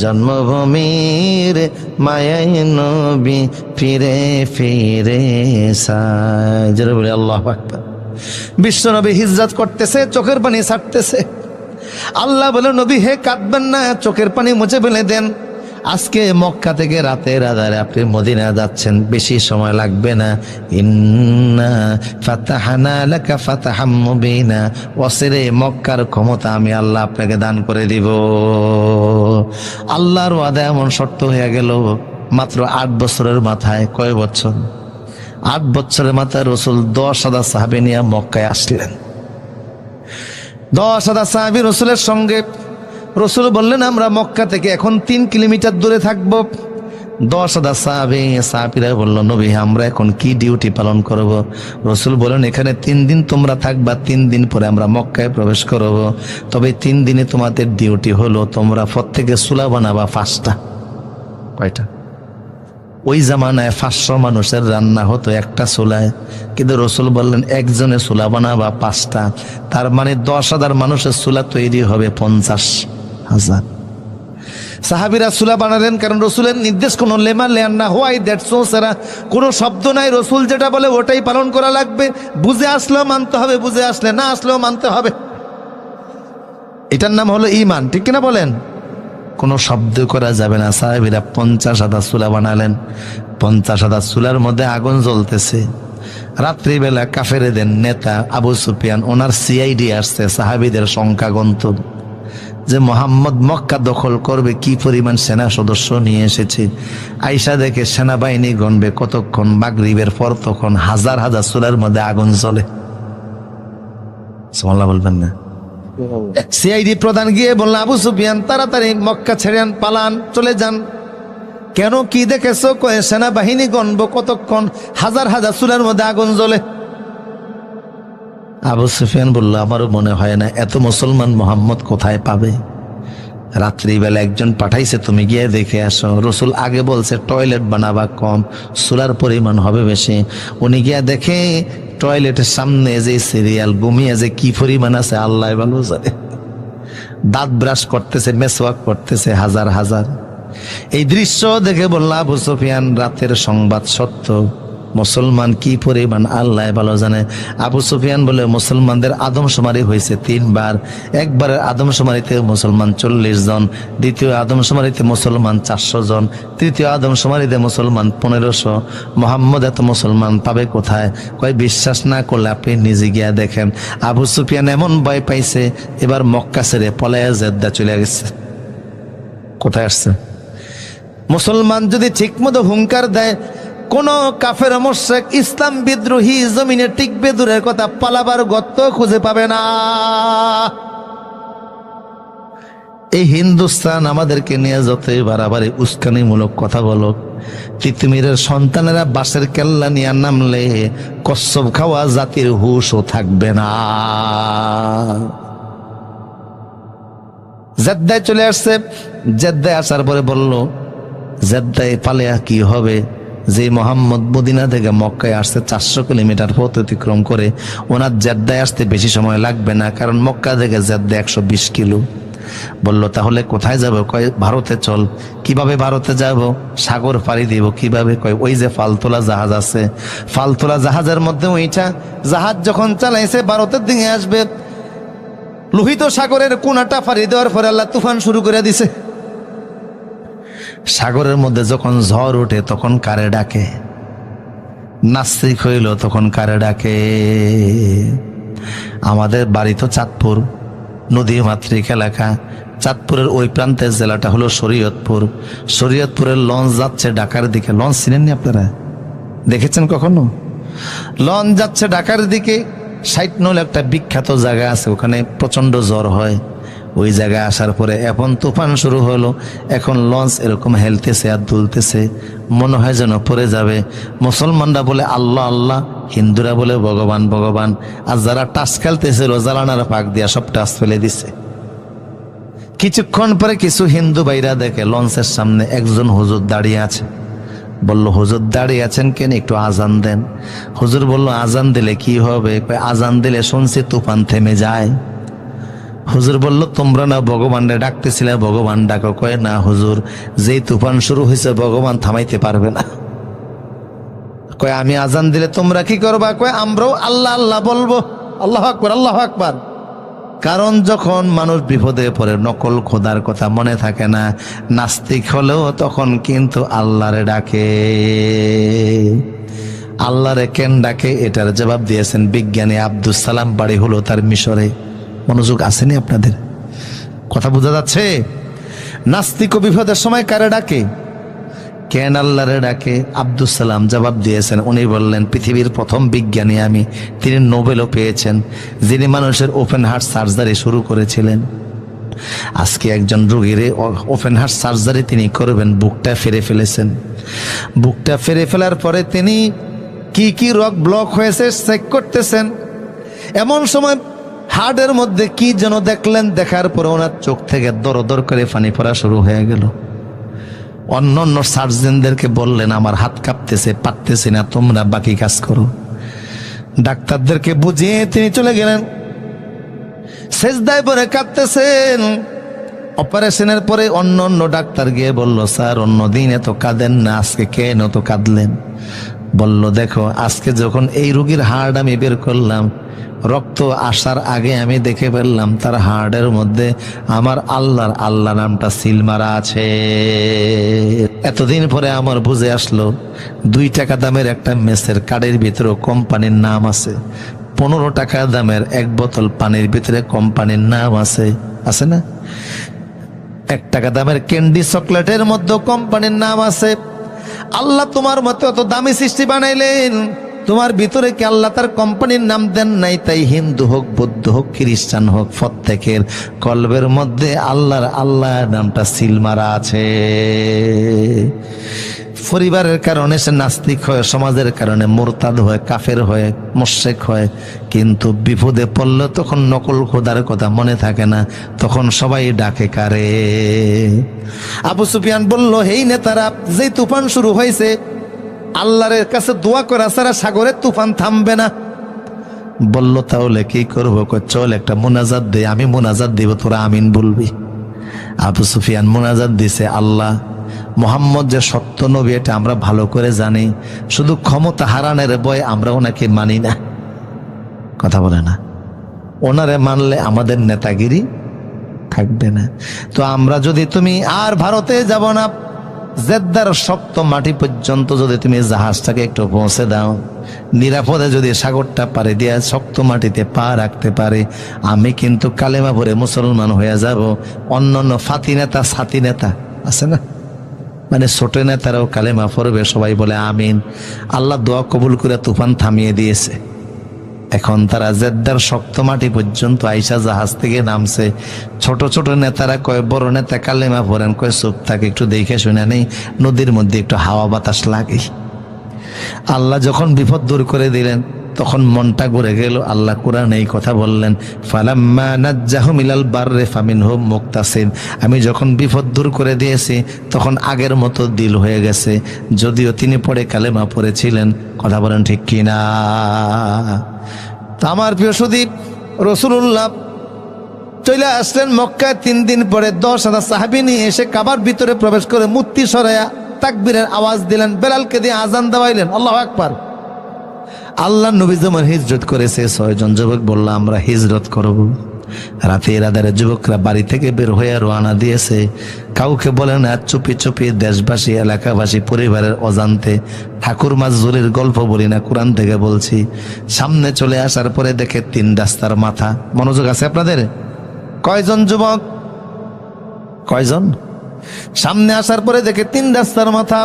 জন্মভূমির মায়াই নবী ফিরে ফিরে সায়। যারা বলে আল্লাহু আকবার। বিশ্ব নবী হিজরত করতেছে, চোখের পানি ছাড়তেছে। আল্লাহ বলে, নবী হে কাঁদবেন না, চোখের পানি মুছে ফেলে দেন। আজকে মক্কা থেকে রাতের আধারে আপনি মদিনা যাচ্ছেন, বেশি সময় লাগবে না। ইন্না ফাতাহানা লাকা ফাতাহাম মুবিনা, ওয়াসিরে মক্কার ক্ষমতা আমি আল্লাহ আপনাকে দান করে দিব। আল্লাহর ওয়াদা এমন শর্ত হয়ে গেল, মাত্র 8 বছরের মাথায়। কয় বছর? 8 বছরের মাথায় রাসূল 10,000 সাহাবী নিয়ে মক্কায় আসলেন। 10,000 সাহাবী রাসূলের সঙ্গে। রাসূল বললেন আমরা মক্কা থেকে এখন 3 কিলোমিটার দূরে থাকবো। 10,000 সাহাবীরা বলল, নবী আমরা এখন কি ডিউটি পালন করব? রাসূল বলেন, এখানে 3 দিন তোমরা থাকবা, 3 দিন পরে আমরা মক্কায় প্রবেশ করব। তবে 3 দিনে তোমাদের ডিউটি হলো তোমরা প্রত্যেকে চুলা বানাবা 5টা। কয়টা? ওই জামানায় 500 মানুষের রান্না হতো একটা চুলায়, কিন্তু রাসূল বললেন একজনে চুলা বানাবা 5টা। তার মানে 10,000 মানুষের চুলা তৈরি হবে 50,000। সাহাবীরা চুলা বানালেন, কারণ রাসূলের নির্দেশ কোনো লেমা লেয়ার না হোয়াই দ্যাট সো সারা, কোনো শব্দ নাই। রাসূল যেটা বলে ওটাই পালন করা লাগবে। বুঝে আসলেও মানতে হবে, বুঝে আসলে না আসলেও মানতে হবে। এটার নাম হলো ঈমান, ঠিক কিনা বলেন? কোনো শব্দ করা যাবে না। সাহাবীরা 50,000 চুলা বানালেন। 50,000 চুলার মধ্যে আগুন জ্বলতেছে। রাত্রিবেলা কাফেরদের নেতা আবু সুফিয়ান, ওনার সিআইডি আসছে সাহাবীদের সংখ্যা গণত, যে মোহাম্মদ মক্কা দখল করবে, কি পরিমাণ সেনা সদস্য নিয়ে এসেছে। আইসা দেখে সেনাবাহিনী গণবে কতক্ষণ, মাগরিবের পর তখন 1000 চুলার মধ্যে আগুন জ্বলে। সুবহানাল্লাহ বলবেন না? সিআইডি প্রধান গিয়ে বলল, আবু সুফিয়ান তাড়াতাড়ি মক্কা ছেড়েন, পালান, চলে যান। কেন, কি দেখেছো? কয়ে সেনাবাহিনী গণবো কতক্ষণ, 1000 চুলার মধ্যে আগুন জ্বলে। আবু সুফিয়ান বলল, আমারও মনে হয় না, এত মুসলমান মোহাম্মদ কোথায় পাবে? রাত্রিবেলা একজন পাঠাইছে, তুমি গিয়ে দেখে আসো। রাসূল আগে বলছে টয়লেট বানাবা কম, চুলার পরিমাণ হবে বেশি। উনি গিয়া দেখে টয়লেটের সামনে যে সিরিয়াল ঘুমিয়ে যে কি পরিমাণ আছে আল্লাহ ভালো জানে। দাঁত ব্রাশ করতেছে, মেসওয়াক করতেছে 1000। এই দৃশ্য দেখে বলল আবু সুফিয়ান, রাতের সংবাদ সত্য, মুসলমান কি পরিমাণ আল্লাহ ভালো জানে। আবু সুফিয়ান বলে, মুসলমানদের আদমশুমারি হয়েছে 3 বার। একবারের আদমশুমারিতে মুসলমান 40 জন, দ্বিতীয় আদমশুমারিতে মুসলমান 400 জন, তৃতীয় আদমশুমারিতে মুসলমান 1500। মোহাম্মদ এত মুসলমান পাবে কোথায়? কয় বিশ্বাস না করলে আপনি নিজে গিয়া দেখেন। আবু সুফিয়ান এমন ভয় পাইছে, এবার মক্কা ছেড়ে পলায়া জেদ্দা চলে গেছে। কোথায় আসছে? মুসলমান যদি ঠিক মতো হুঙ্কার দেয়, কোন কাফের মুশরিক ইসলাম বিদ্রোহী জমিনে টিকবে দূরের কথা, পালাবার গর্ত খুঁজে পাবে না। এই হিন্দুস্তান আমাদেরকে নিয়ে যতই বাড়াবাড়ি উস্কানিমূলক কথা বলো, তিতুমিরের সন্তানেরা বাঁশের কেল্লা নিয়ে নামলে কচ্ছপ খাওয়া জাতির হুশও থাকবে না। জেদ্দায় চলে আসছে। জেদ্দায় আসার পরে বলল, জেদ্দায় পালিয়া কি হবে? যে মোহাম্মদ মদিনা থেকে মক্কায় আসছে 400 কিলোমিটার পথ অতিক্রম করে, ওনার জেদ্দায় আসতে বেশি সময় লাগবে না, কারণ মক্কা থেকে জেদ্দা 120 কিলো। বলল তাহলে কোথায় যাব? কয় ভারতে চল। কিভাবে ভারতে যাব? সাগর পাড়ি দিব। কিভাবে? কয় ওই যে ফালতোলা জাহাজ আছে, ফালতোলা জাহাজের মধ্যে ওইটা জাহাজ যখন চালাইছে ভারতের দিকে আসবে, লোহিত সাগরের কোনাটা পাড়ি দেওয়ার পরে আল্লাহ তুফান শুরু করে দিছে। সাগরের মধ্যে যখন ঝড় ওঠে তখন কারে ডাকে? নাস্তিক হইল তখন কারে ডাকে? আমাদের বাড়ি তো চাঁদপুর, নদী মাতৃক এলাকা। চাঁদপুরের ওই প্রান্তের জেলাটা হলো শরীয়তপুর। শরীয়তপুরের লঞ্চ যাচ্ছে ঢাকার দিকে। লঞ্চ চিনেননি আপনারা? দেখেছেন কখনো? লঞ্চ যাচ্ছে ঢাকার দিকে। 60 নল একটা বিখ্যাত জায়গা আছে, ওখানে প্রচন্ড জ্বর হয়। ওই জায়গায় আসার পরে এখন তুফান শুরু হলো। এখন লঞ্চ এরকম হেলতেছে আর দুলতেছে, মনে হয় যেন পড়ে যাবে। মুসলমানরা বলে আল্লাহ আল্লাহ, হিন্দুরা বলে ভগবান ভগবান। আর যারা টাস খেলতেছিল জ্বালানার পাক দিয়া সব টাস ফেলে দিছে। কিছুক্ষণ পরে কিছু হিন্দু ভাইরা দেখে লঞ্চের সামনে একজন হুজুর দাঁড়িয়ে আছে। বলল হুজুর দাঁড়িয়ে আছেন কেন? একটু আজান দেন। হুজুর বলল আজান দিলে কি হবে? আজান দিলে শুনছি তুফান থেমে যায়। হুজুর বলল তোমরা না ভগবানরে ডাকতেছিলে, ভগবান ডাকো। কয় না হুজুর, যেই তুফান শুরু হয়েছে ভগবান থামাইতে পারবে না। কয় আমি আজান দিলে তোমরা কি করবা? কয় আমরাও আল্লাহ আল্লাহ বলবো। আল্লাহু আকবার, আল্লাহু আকবার। কারণ যখন মানুষ বিপদে পড়ে নকল খোদার কথা মনে থাকে না, নাস্তিক হলেও তখন কিন্তু আল্লাহরে ডাকে। আল্লাহরে কেন ডাকে? এটার জবাব দিয়েছেন বিজ্ঞানী আব্দুস সালাম। বাড়ি হলো তার মিশরে। মনোযোগ আসেনি আপনাদের? কথা বোঝা যাচ্ছে? নাস্তিক বিপদের সময় কারে ডাকে? কেন আল্লাহরে ডাকে? আব্দুস সালাম জবাব দিয়েছেন। উনি বললেন পৃথিবীর প্রথম বিজ্ঞানী আমি। তিনি নোবেলও পেয়েছেন, যিনি মানুষের ওপেন হার্ট সার্জারি শুরু করেছিলেন। আজকে একজন রোগীর ওপেন হার্ট সার্জারি তিনি করবেন, বুকটা ফেরে ফেলেছেন। বুকটা ফেরে ফেলার পরে তিনি কি কি রোগ ব্লক হয়েছে চেক করতেছেন। এমন সময় হার্টের মধ্যে কি যেন দেখলেন। দেখার পরে ওনার চোখ থেকে দর দর করে পানি পড়া শুরু হয়ে গেল। অন্য অন্য সার্জনদেরকে বললেন আমার হাত কাঁপতেছে, পারতেছি না, তোমরা বাকি কাজ করো। ডাক্তারদেরকে বুঝিয়ে তিনি চলে গেলেন। সেজদায় পরে কাঁদতেছেন। অপারেশনের পরে অন্য অন্য ডাক্তার গিয়ে বলল স্যার অন্যদিন এত কাঁদেন না, আজকে কেন তো কাঁদলেন? বলল দেখো আজকে যখন এই রোগীর হার্ট আমি বের করলাম, রক্ত আসার আগে আমি দেখে ফেললাম তার হার্টের মধ্যে আমার আল্লাহর আল্লাহ নামটা সিল মারা আছে। এতদিন পরে আমার বুঝে আসলো 2 টাকা দামের একটা মেসের কার্ডের ভিতরে কোম্পানির নাম আছে, 15 টাকা দামের 1 বোতল পানির ভিতরে কোম্পানির নাম আছে। আছে না? 1 টাকা দামের ক্যান্ডি চকলেটের মধ্যে কোম্পানির নাম আছে। আল্লাহ তোমার মতো এত দামি সৃষ্টি বানাইলেন, তোমার ভিতরে কি আল্লাহ তার কোম্পানির নাম দেন নাই? তাই হিন্দু হোক, বৌদ্ধ হোক, খ্রিস্টান হোক, প্রত্যেকের কলবের মধ্যে আল্লাহর আল্লাহ নামটা সিল মারা আছে। পরিবারের কারণে সে নাস্তিক হয়, সমাজের কারণে মুরতাদ হয়, কাফের হয়, মুশরিক হয়, কিন্তু বিপদে পড়লে তখন নকল খোদার কথা মনে থাকে না, তখন সবাই ডাকে কারে? আবু সুফিয়ান বলল হেই নেতারা, যেই তুফান শুরু হয়েছে আল্লাহর কাছে দোয়া করা ছাড়া সাগরের তুফান থামবে না। বলল তাহলে কি করবো? চল একটা মোনাজাত দে, আমি মোনাজাত দিব, তোরা আমিন বলবি। আবু সুফিয়ান মোনাজাত দিছে, আল্লাহ মোহাম্মদ যে সত্য নবী এটা আমরা ভালো করে জানি, শুধু ক্ষমতা হারানোর ভয়ে আমরা ওনাকে মানি না। কথা বলে না, ওনারে মানলে আমাদের নেতাগিরি থাকবে না। তো আমরা যদি তুমি আর ভারতে যাব না, জেদ্দার শক্ত মাটি পর্যন্ত যদি তুমি জাহাজটাকে একটু পৌঁছে দাও, নিরাপদে যদি সাগরটা পাড়ি দিয়ে শক্ত মাটিতে পা রাখতে পারে, আমি কিন্তু কালেমা পড়ে মুসলমান হয়ে যাব। অন্যান্য ফাতি নেতা সাথী নেতা আছে না, মানে ছোট নেতারাও কালেমা পড়বে, সবাই বলে আমিন। আল্লাহ দোয়া কবুল করে তুফান থামিয়ে দিয়েছে। এখন তারা জেদ্দার শক্ত মাটি পর্যন্ত আইসা জাহাজ থেকে নামছে। ছোট ছোট নেতারা কয় বড় নেতা কালেমা পড়েন, কয় চুপ থাকে, একটু দেখে শুনে নেই, নদীর মধ্যে একটু হাওয়া বাতাস লাগে। আল্লাহ যখন বিপদ দূর করে দিলেন তখন মনটা ঘুরে গেল। আল্লাহ কোরআনে এই কথা বললেন, ফালাম্মা নাজ্জাহুম ইলাল বাররি ফামিনহুম মুক্তাসিম। আমি যখন বিপদ দূর করে দিয়েছি তখন আগের মতো দিল হয়ে গেছে, যদিও তিনি পড়ে কালেমা পড়েছিলেন। কথা বলেন ঠিক কিনা? তো আমার প্রিয় সুদীপ, রাসূলুল্লাহ চলে আসলেন মক্কায়। 3 দিন পরে 10,000 সাহাবী নিয়ে এসে কাবার ভিতরে প্রবেশ করে মূর্তি সরাইয়া তাকবীরের আওয়াজ দিলেন, বেলালকে দিয়ে আজান দেওয়াইলেন, আল্লাহু আকবার। আল্লাহ নবী যেমন হিজরত করেছে, 6 জন যুবক বলল আমরা হিজরত করব। রাতের আধারে যুবকরা বাড়ি থেকে বের হয়ে রওনা দিয়েছে। কাউকে বলে না, চুপি চুপি দেশবাসী, এলাকাবাসী, পরিবারের অজান্তে ঠাকুর মাজুরের গল্প বলি না, কোরআন থেকে বলছি। সামনে চলে আসার পরে দেখে 3 রাস্তার মাথা। মনোযোগ আছে আপনাদের? কয়জন যুবক? কয়জন? সামনে আসার পরে দেখে 3 রাস্তার মাথা।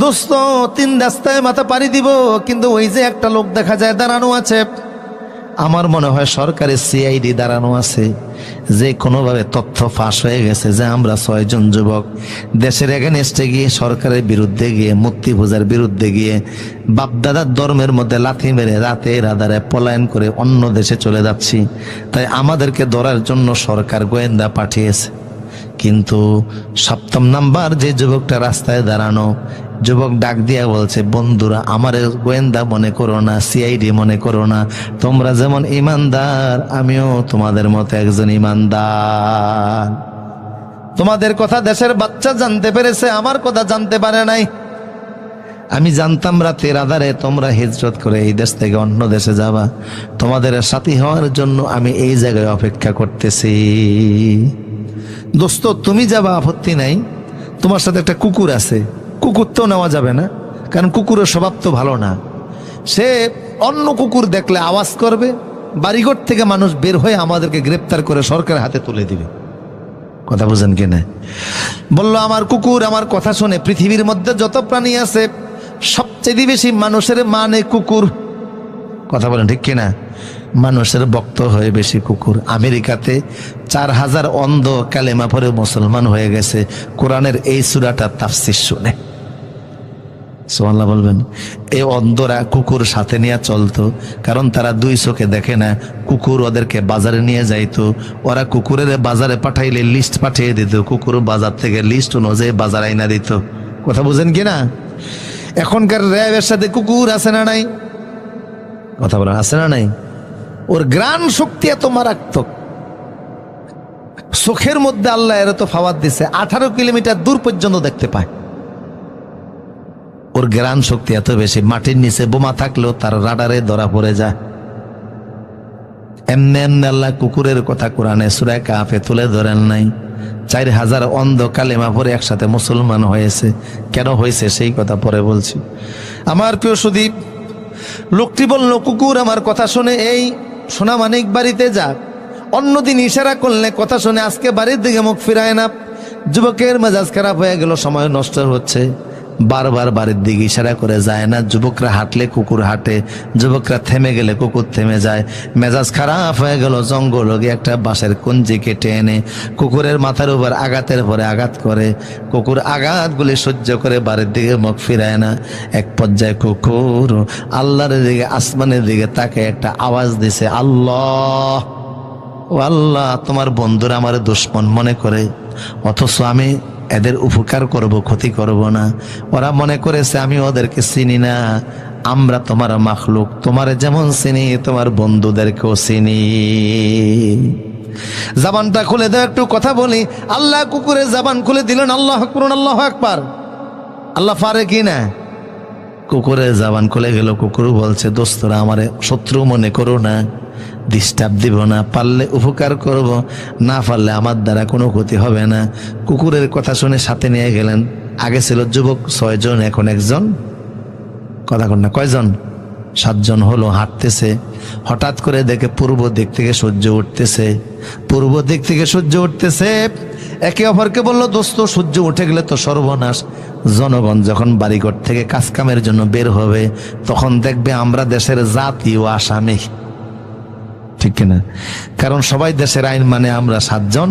দোস্ত, 3 রাস্তায় মাথা পাড়ি দিব, কিন্তু ওই যে একটা লোক দেখা যায় দাঁড়ানো আছে, আমার মনে হয় সরকারি সিআইডি দাঁড়ানো আছে, যে কোনোভাবে তথ্য ফাঁস হয়ে গেছে যে আমরা 6 জন যুবক দেশের এগেনস্টে গিয়ে, সরকারের বিরুদ্ধে গিয়ে, মূর্তি পূজার বিরুদ্ধে গিয়ে, বাপদাদার ধর্মের মধ্যে লাথি মেরে রাতের আধারে পলায়ন করে অন্য দেশে চলে যাচ্ছি। তাই আমাদেরকে ধরার জন্য সরকার গোয়েন্দা পাঠিয়েছে। কিন্তু 7ম নাম্বার যে যুবকটা রাস্তায় দাঁড়ানো, যুবক ডাক দিয়া বলছে, বন্ধুরা আমার গোয়েন্দা মনে করো না, সিআইডি মনে করো না, তোমরা যেমন ইমানদার আমিও তোমাদের মতো একজন ইমানদার। তোমাদের কথা দেশের বাচ্চা জানতে পেরেছে, আমার কথা জানতে পারে নাই। আমি জানতাম রাতের আধারে তোমরা হিজরত করে এই দেশ থেকে অন্য দেশে যাবা, তোমাদের সাথী হওয়ার জন্য আমি এই জায়গায় অপেক্ষা করতেছি। দোস্ত, তুমি যাবা আপত্তি নাই, তোমার সাথে একটা কুকুর আছে, কুকুর তো নেওয়া যাবে না, কারণ কুকুরের স্বভাব তো ভালো না। সে অন্য কুকুর দেখলে আওয়াজ করবে, বাড়িঘর থেকে মানুষ বের হয়ে আমাদেরকে গ্রেপ্তার করে সরকারের হাতে তুলে দিবে। কথা বুঝেন কিনা? বলল, আমার কুকুর আমার কথা শুনে। পৃথিবীর মধ্যে যত প্রাণী আছে সবচেয়ে বেশি মানুষের মানে কুকুর। কথা বলেন ঠিক কিনা? মানুষের ভক্ত হয়ে বেশি কুকুর। আমেরিকাতে 4000 অন্ধ কালেমা পড়ে মুসলমান হয়ে গেছে কোরআনের এই সূরাটা তাফসীর শুনে। সুবহানাল্লাহ বলবেন। এই অন্ধরা কুকুর সাথে নিয়ে চলতো, কারণ তারা 2 চোখে দেখে না। কুকুর ওদেরকে বাজারে নিয়ে যাইতো, ওরা কুকুরের বাজারে পাঠাইলে লিস্ট পাঠিয়ে দিত, কুকুর বাজার থেকে লিস্ট অনুযায়ী বাজার আইনা দিত। কথা বুঝেন কিনা? এখনকার র্যাবের সাথে কুকুর আছে না নাই? কথা বলেন, আছে না নাই? ওর ঘ্রাণ শক্তি এত মারাত্মক, চোখের মধ্যে আল্লাহ এর তো ফাওয়াত দিছে, 18 কিলোমিটার দূর পর্যন্ত দেখতে পায়। ওর ঘ্রাণ শক্তি এত বেশি, মাটির নিচে বোমা থাকলেও তার রাডারে ধরা পড়ে যায়। এমনি এমনি আল্লাহ কুকুরের কথা কোরআনে সূরা কাফে তুলে ধরেন নাই। 4000 অন্ধ কালেমা পড়ে একসাথে মুসলমান হয়েছে। কেন হয়েছে সেই কথা পরে বলছি। আমার প্রিয় সুদীপ, লোকটি বলল, কুকুর আমার কথা শুনে এই সোনামানিক বাড়িতে যা, অন্যদিন ইশারা করলে কথা শুনে আজকে বাড়ির দিকে মুখ ফিরায় না। যুবকের মেজাজ খারাপ হয়ে গেল, সময় নষ্ট হচ্ছে, বারবার বাড়ির দিকে ইশারা করে যায় না। যুবকরা হাঁটলে কুকুর হাঁটে, যুবকরা থেমে গেলে কুকুর থেমে যায়। মেজাজ খারাপ হয়ে গেল, জঙ্গল গিয়ে একটা বাঁশের কঞ্জি কেটে এনে কুকুরের মাথার উপর আঘাতের পরে আঘাত করে। কুকুর আঘাতগুলি সহ্য করে বাড়ির দিকে মুখ ফিরায় না। এক পর্যায়ে কুকুর আল্লাহর দিকে, আসমানের দিকে তাকে একটা আওয়াজ দিছে, আল্লাহ, ও আল্লাহ, তোমার বন্ধুরা আমার দুশ্মন মনে করে, অথচ আমি এদের উপকার করব, ক্ষতি করব না। ওরা মনে করেছে আমি ওদেরকে চিনি না। আমরা তোমার মাখলুক, তোমার যেমন চিনি তোমার বন্ধুদেরকেও চিনি। জবানটা খুলে দাও, একটু কথা বলি। আল্লাহ কুকুরের জবান খুলে দিলেন। আল্লাহু আকবার, আল্লাহু আকবার। আল্লাহ পারে কি না? কুকুরের জবান খুলে গেল। কুকুর বলছে, দোস্তরা আমারে শত্রু মনে করো না, ডিস্টার্ব দিব না, পারলে উপকার করব, না পারলে আমার দ্বারা কোনো ক্ষতি হবে না। কুকুরের কথা শুনে সাথে নিয়ে গেলেন। আগে ছিল যুবক 6 জন, এখন একজন। কথা কন না, কয়জন? 7 জন হলো। হাঁটতেছে, হঠাৎ করে দেখে পূর্ব দিক থেকে সূর্য উঠতেছে। পূর্ব দিক থেকে সূর্য উঠতেছে। একে অপরকে বলল, দোস্ত সূর্য উঠে গেলে তো সর্বনাশ। জনগণ যখন বাড়িঘর থেকে কাজকামের জন্য বের হবে, তখন দেখবে আমরা দেশের জাতীয় আসামি, ঠিক কিনা? কারণ সবাই দেশের আইন মানে, আমরা 7 জন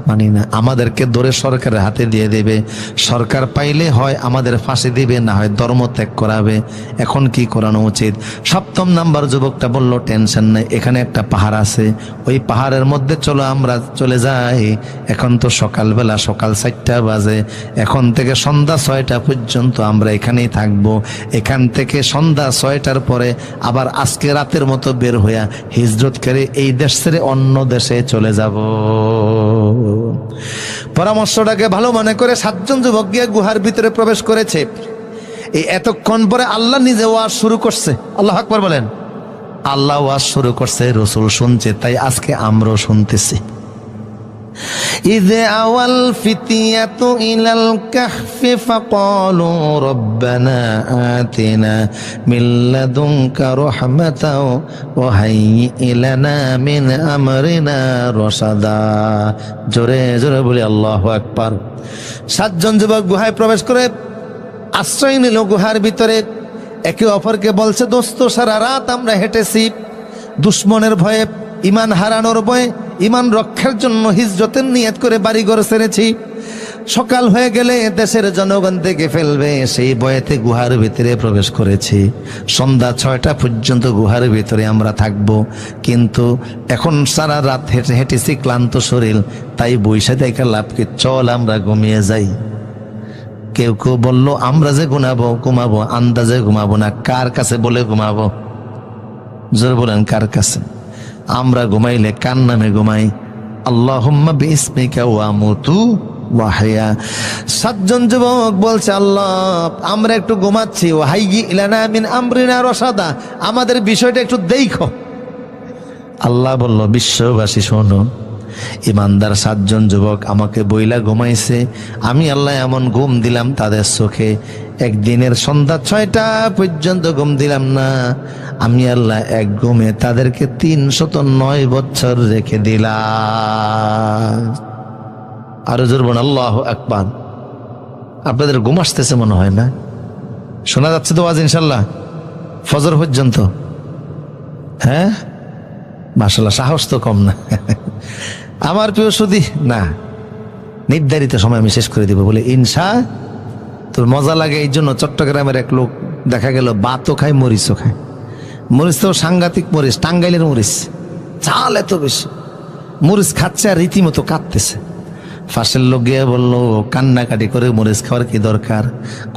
মানি না। আমাদেরকে ধরে সরকারের হাতে দিয়ে দেবে। সরকার পাইলে হয় আমাদের ফাঁসি দিবে, না হয় ধর্ম ত্যাগ করাবে। এখন কি করানো উচিত? 7ম নাম্বার যুবকটা বলল, টেনশন নেই, এখানে একটা পাহাড় আছে, ওই পাহাড়ের মধ্যে চলো আমরা চলে যাই। এখন তো সকালবেলা, সকাল 4টা বাজে, এখন থেকে সন্ধ্যা 6টা পর্যন্ত আমরা এখানেই থাকবো। এখান থেকে সন্ধ্যা 6টার পরে আবার আজকে রাতের মতো বের হইয়া হিজরত করে এই দেশ ছেড়ে অন্য দেশে চলে যাব। পরামর্শটাকে ভালো মনে করে 7 জন যুবক গিয়ে গুহার ভিতরে প্রবেশ করেছে। এই এতক্ষণ পরে আল্লাহ নিজে ওয়াজ শুরু করছে। আল্লাহু আকবার বলেন। আল্লাহ ওয়াজ শুরু করছে, রাসূল শুনছে, তাই আজকে আমরাও শুনতেছি। ইযে আওয়াল ফিতিয়াতু ইলাল কাহফি ফাকালু রব্বানা আতিনা মিন লাদুনকা রাহমাতাও ওয়া হাইয়্যি লানা মিন আমরিনা রাশাদা। জোরে জোরে বলি আল্লাহু আকবার। 7 জন যুবক গুহায় প্রবেশ করে আশ্রয় নিল গুহার ভিতরে। একে অপরকে বলছে, দোস্ত সারা রাত আমরা হেঁটেছি, দুশ্মনের ভয়ে, ইমান হারানোর ভয়ে, ইমান রক্ষার জন্য হিজরতের নিয়ত করে বাড়িঘর ছেড়েছি। সকাল হয়ে গেলে দেশের জনগণ দেখে ফেলবে, সেই ভয়েতে গুহার ভিতরে প্রবেশ করেছি। সন্ধ্যা 6টা পর্যন্ত গুহার ভিতরে আমরা থাকব, কিন্তু এখন সারা রাত হেঁটে হেঁটেছি, ক্লান্ত শরীর, তাই বৈশা দেখা লাভ কি, চল আমরা ঘুমিয়ে যাই। কেউ কেউ বললো, আমরা যে ঘুমাবো আন্দাজে ঘুমাবো না, কার কাছে বলে ঘুমাবো? জোর বলেন, কার কাছে? আমরা ঘুমাইলে কার নামে ঘুমাই? আল্লাহুম্মা বিইসমিকা ওয়া আমুতু ওয়া আহইয়া। 7 জন যুবক বলছে, আল্লাহ আমরা একটু ঘুমাচ্ছি, ওয়া হাইয়্যি লানা মিন আমরিনা রাশাদা, আমাদের বিষয়টা একটু দেখো। আল্লাহ বলল, বিশ্ববাসী শোনো, ইমানদার 7 জন যুবক আমাকে বইলা ঘুমাইছে, আমি আল্লাহ এমন ঘুম দিলাম তাদের চোখে, একদিনের সন্ধ্যা 6টা পর্যন্ত ঘুম দিলাম না। আমি আল্লাহ এক ঘুমে তাদেরকে 309 বছর রেখে দিলাম। আরো জোর বলুন আল্লাহু আকবার। আপনাদের ঘুম আসতেছে মনে হয় না? শোনা যাচ্ছে তো আজ ইনশাল্লাহ ফজর পর্যন্ত? হ্যাঁ, মাশাআল্লাহ, সাহস তো কম না। আমার প্রিয় সুধী, না, নির্ধারিত সময় আমি শেষ করে দিব বলে ইনশা। তোর মজা লাগে এই জন্য চট্টগ্রামের এক লোক দেখা গেল ভাতও খায়, মরিচও খায়। মরিচ তো সাংঘাতিক মরিচ, টাঙ্গাইলের মরিচ, চাল এত বেশি, মরিচ খাচ্ছে আর রীতিমতো কাঁদতেছে। ফাঁসের লোক গিয়ে বললো, কান্নাকাটি করে মরিচ খাওয়ার কি দরকার?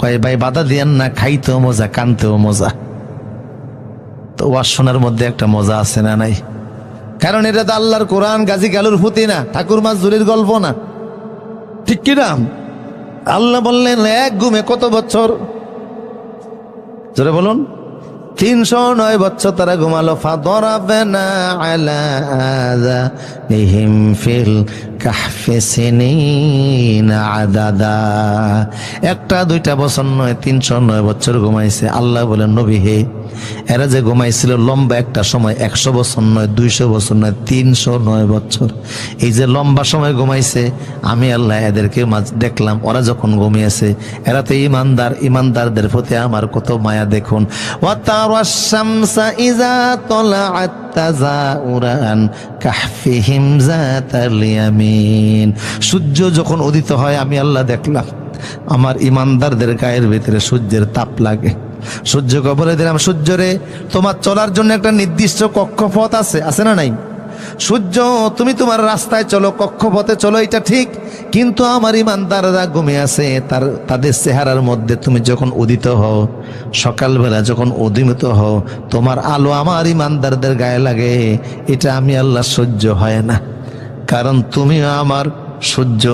কয় ভাই বাধা দিয়েন না, খাইতেও মজা, কানতেও মজা। তো ওয়াজ শোনার মধ্যে একটা মজা আছে না নাই? কারণ এটা তো আল্লাহর কোরআন, গাজী গালুর ফুতি না, ঠাকুর মাজুরির গল্প না, ঠিক কিনা? আল্লাহ বললেন এক ঘুমে কত বছর? জোরে বলুন। 309 বছর তারা ঘুমালো। ফাদরাবনা আলা আযানিহিম ফিল কাহফি সিনিনা আদাদা। 1-2 বছর নয়, 309 বছর ঘুমাইছে। আল্লাহ বলেন, নবী হে, এরা যে ঘুমাইছিল লম্বা একটা সময়, 100 বছর নয়, 200 বছর নয়, 309 বছর। এই যে লম্বা সময় ঘুমাইছে, আমি আল্লাহ এদেরকে দেখলাম, ওরা যখন ঘুমিয়েছে, এরা তো ইমানদার, ইমানদারদের প্রতি আমার কত মায়া দেখুন। ওয়া তারাশ শামসা ইযা তালাআত তাযাউরান কাহফিহিম যাতাল ইয়ামিন। সূর্য যখন উদিত হয়, আমি আল্লাহ দেখলাম আমার ইমানদারদের গায়ের ভিতরে সূর্যের তাপ লাগে। সূর্যকে বলে দিলাম, সূর্যরে তোমার চলার জন্য একটা নির্দিষ্ট কক্ষপথ আছে, আছে না নাই? সূর্য তুমি তোমার রাস্তায় চলো, কক্ষপথে চলো, এটা ঠিক, কিন্তু আমার ইমানদাররা ঘুমিয়ে আছে, তাদের চেহারার মধ্যে তুমি যখন উদিত হও, সকালবেলা যখন উদিত হও, তোমার আলো আমার ইমানদারদের গায়ে লাগে, এটা আমি আল্লাহ সহ্য হয় না। কারণ তুমিও আমার, সূর্য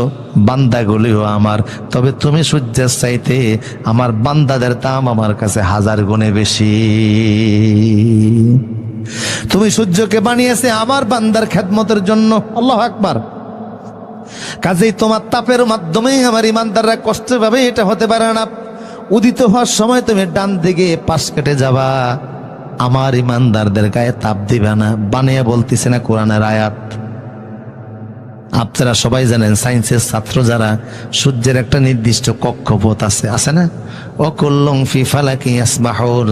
বান্দাগুলিও আমার, তবে তুমি সূর্যের চাইতে আমার বান্দাদের দাম আমার কাছে 1000 গুণে বেশি। তুমি সূর্যকে বানিয়েছে আমার বান্দার খেদমতের জন্য। আল্লাহু আকবার। কাজেই তোমার তাপের মাধ্যমেই আমার ইমানদাররা কষ্ট পাবে, এটা হতে পারে না। উদিত হওয়ার সময় তুমি ডান দিকে পাশ কেটে যাবা, আমার ইমানদারদের গায়ে তাপ দিবে না। বানিয়ে বলতেছে না কোরআনের আয়াত। আপনারা সবাই জানেন, সায়েন্সের ছাত্র যারা, সূর্যের একটা নির্দিষ্ট কক্ষপথ আছে না? অকুল্লং ফি ফালাকি ইয়াসবাহুন,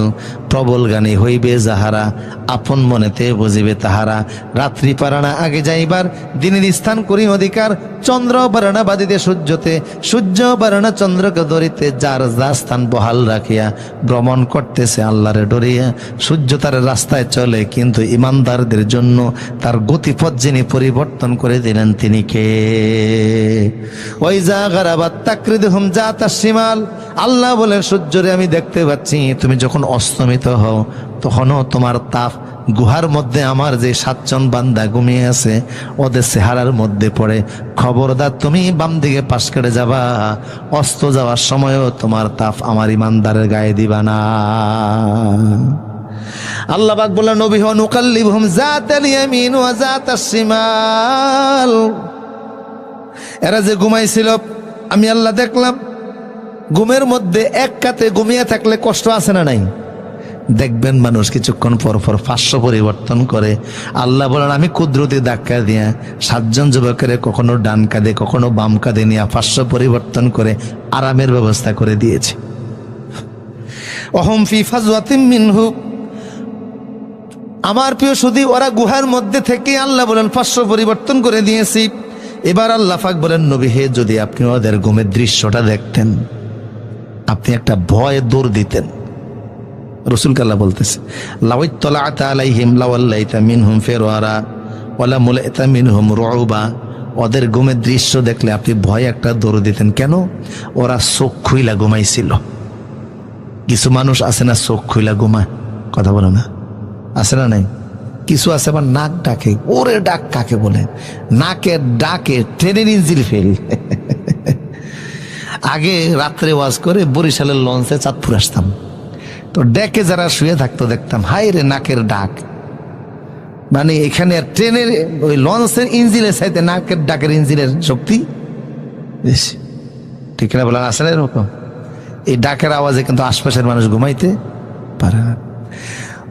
প্রবল গানে হইবে যাহারা, আপন মনেতে বুঝিবে তাহারা। রাত্রি পারানা আগে যাইবার, দিনের স্থান করি অধিকার। চন্দ্র বারণা বাদিতে সূর্যতে, সূর্য বারণা চন্দ্রকে ধরিতে। যার যা স্থান বহাল রাখিয়া ভ্রমণ করতেছে আল্লাহরে ডরিয়া। সূর্য তার রাস্তায় চলে, কিন্তু ইমানদারদের জন্য তার গতিপথ যিনি পরিবর্তন করে দিলেন তিনি কে? ওয়াইজা গারাবাত তাকরিদুহুম জাতাস শিমাল, আল্লাহ বলেন সূর্যরে আমি দেখতে পাচ্ছি, তুমি যখন অস্তমিত হও তখনও তোমার তাপ গুহার মধ্যে আমার যে 7 জন বান্দা ঘুমিয়ে আছে ওদের চেহারার মধ্যে পড়ে। খবরদার তুমি বাম দিকে পাশ কেটে যাবা, অস্ত যাওয়ার সময়ও তোমার তাপ আমার ইমানদারের গায়ে দিবা না। আল্লাহ পাক বলেন নবী হন নুকাল্লিবহুম জাতাল ইয়ামিন ওয়া জাতাস শিমাল, এরা যে ঘুমাইছিল আমি আল্লাহ দেখলাম। ঘুমের মধ্যে এক কাতে ঘুমিয়ে থাকলে কষ্ট আছে না নাই? দেখবেন মানুষ কিছুক্ষণ পর পর পার্শ্ব পরিবর্তন করে। আল্লাহ বলেন আমি কুদরতি ধাক্কা দিয়া 7 জন যুবকের কখনো ডান কাঁধে কখনো বাম কাঁধে নিয়ে পার্শ্ব পরিবর্তন করে আরামের ব্যবস্থা করে দিয়েছি। অহম ফি ফাজওয়াতিম মিনহু, আমার প্রিয় সুধী, ওরা গুহার মধ্যে থেকে আল্লাহ বলেন পার্শ্ব পরিবর্তন করে দিয়েছি। এবার আল্লাহ পাক বলেন নবী হে, যদি আপনি ওদের ঘুমের দৃশ্যটা দেখতেন, আপনি একটা ভয়ে দৌড় দিতেন। রাসূলকে আল্লাহ বলতেছে লাওয়াইতালাতা আলাইহিম লাওয়াল্লাইতা মিনহুম ফিরআরা ওয়ালা মুলাইতা মিনহুম রুউবা, ওদের ঘুমের দৃশ্য দেখলে আপনি ভয়ে একটা দৌড় দিতেন। কেন? ওরা চোখ খুইলা ঘুমাইছিল। কিছু মানুষ আছে না চোখ খুইলা ঘুমায়, কথা বলে না, আছে না নাই? কিছু আছে আবার নাক ডাকে। ওরে ডাক কাকে বলে? নাকের ডাকে ট্রেনের ইঞ্জিন ফেল। আগে রাত্রে ওয়াজ করে বরিশালের লঞ্চে চাঁদপুর আসতাম, তো ডেকে যারা শুয়ে থাকতো দেখতাম হাই রে নাকের ডাক। মানে এখানে ট্রেনের ওই লঞ্চের ইঞ্জিনের চাইতে নাকের ডাকের ইঞ্জিনের শক্তি বেশি। ঠিক না বলেন? আসলে এরকম এই ডাকের আওয়াজে কিন্তু আশপাশের মানুষ ঘুমাইতে পারে না।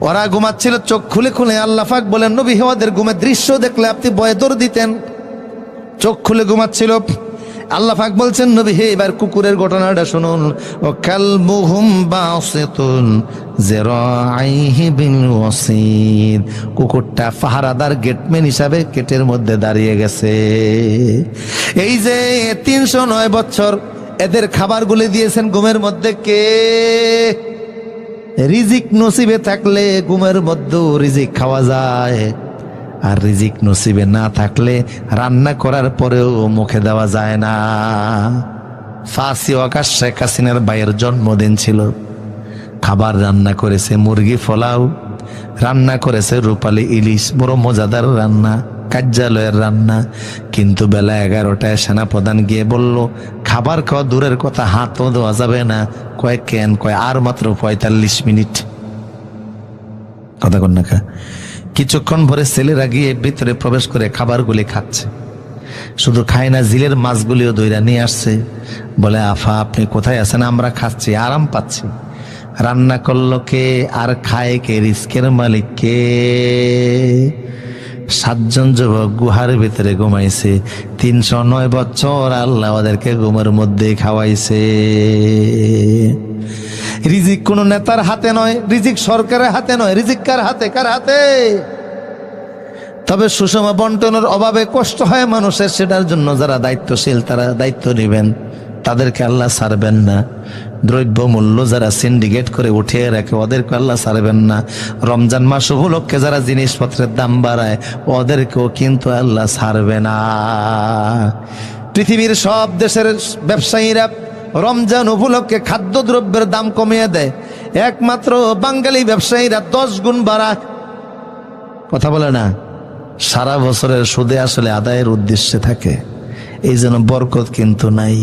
ওরা ঘুমাচ্ছিল চোখ খুলে খুলে। আল্লাহ পাক বলেন নবী হে, ওদের ঘুমের দৃশ্য দেখলে আপনি ভয়ে দৌড় দিতেন। চোখ খুলে ঘুমাচ্ছিল। আল্লাহ পাক বলছেন নবী হে, এবার কুকুরের ঘটনাটা শুনুন। ও কালবুহুম বাসিতুন যিরাইহি বিল ওয়াসিদ, কুকুরটা পাহারাদার গেটম্যান হিসাবে গেটের মধ্যে দাঁড়িয়ে গেছে। এই যে 309 বছর এদের খাবারগুলি দিয়েছেন ঘুমের মধ্যে কে? রিজিক নসিবে থাকলে ঘুমের মধ্যেও রিজিক খাওয়া যায়, আর রিজিক নসিবে না থাকলে রান্না করার পরেও মুখে দেওয়া যায় না। ফাঁসি ওয়াকাশ শেখ হাসিনার ভাইয়ের জন্মদিন ছিল, খাবার রান্না করেছে মুরগি পোলাও, রান্না করেছে রূপালী ইলিশ, বড় মজাদার রান্না, কার্যালয়ের রান্না। কিন্তু বেলা 11টায় সেনাপ্রধান গিয়ে বলল খাবার খাওয়া দূরের কথা, হাতও দেওয়া যাবে না। কেন? আর মাত্র 45 মিনিট। কথা কন না? কিছুক্ষণ পরে ছেলেরা গিয়ে ভিতরে প্রবেশ করে খাবারগুলি খাচ্ছে। শুধু খায় না, জিলের মাছগুলিও দইরা নিয়ে আসছে। বলে আফা আপনি কোথায় আছেন? আমরা খাচ্ছি, আরাম পাচ্ছি। রান্না করলো কে আর খায় কে? রিস্কের মালিক কে? 7 জন যুবক গুহার ভিতরে ঘুমাইছে 309 বছর। আল্লাহ ওদেরকে ঘুমের মধ্যে খাওয়াইছে। রিজিক কোন নেতার হাতে নয়, রিজিক সরকারের হাতে নয়। রিজিক কার হাতে? কার হাতে? তবে সুষম বন্টনের অভাবে কষ্ট হয় মানুষের, সেটার জন্য যারা দায়িত্বশীল তারা দায়িত্ব নেবেন, তাদেরকে আল্লাহ ছাড়বেন না। দ্রব্য মূল্য যারা সিন্ডিকেট করে উঠিয়ে রাখে ওদেরকে আল্লাহ ছাড়বেন না। রমজান মাস উপলক্ষে যারা জিনিসপত্রের দাম বাড়ায় ওদেরকেও কিন্তু আল্লাহ ছাড়বে না। পৃথিবীর সব দেশের ব্যবসায়ীরা রমজান উপলক্ষে খাদ্যদ্রব্যের দাম কমিয়ে দেয়, একমাত্র বাঙালি ব্যবসায়ীরা 10 গুণ বাড়ায়। কথা বলে না? সারা বছরের সুদে আসলে আদায়ের উদ্দেশ্যে থাকে, এই জন্য বরকত কিন্তু নাই।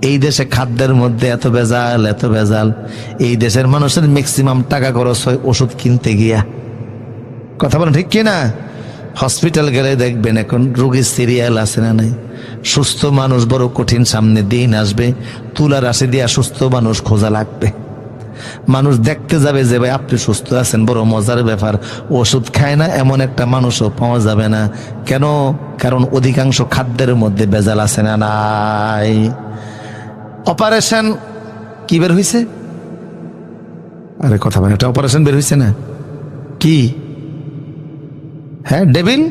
এই দেশে খাদ্যের মধ্যে এত ভেজাল, এই দেশের মানুষের ম্যাক্সিমাম টাকা খরচ হয় ওষুধ কিনতে গিয়া। কথা বলেন ঠিক কিনা? হসপিটাল গেলে দেখবেন এখন রোগীর সিরিয়াল আছে না নাই? সুস্থ মানুষ বড় কঠিন, সামনে দিন আসবে তুলা রাশি দিয়া সুস্থ মানুষ খোঁজা লাগবে। মানুষ দেখতে যাবে যে ভাই আপনি সুস্থ আছেন, বড় মজার ব্যাপার। ওষুধ খায় না এমন একটা মানুষও পাওয়া যাবে না। কেন? কারণ অধিকাংশ খাদ্যের মধ্যে ভেজাল আছে না নাই? অপারেশন কি বের হয়েছে? আরে কথা বলেন, একটা অপারেশন বের হয়েছে না? কি? হ্যাঁ, ডেভিল।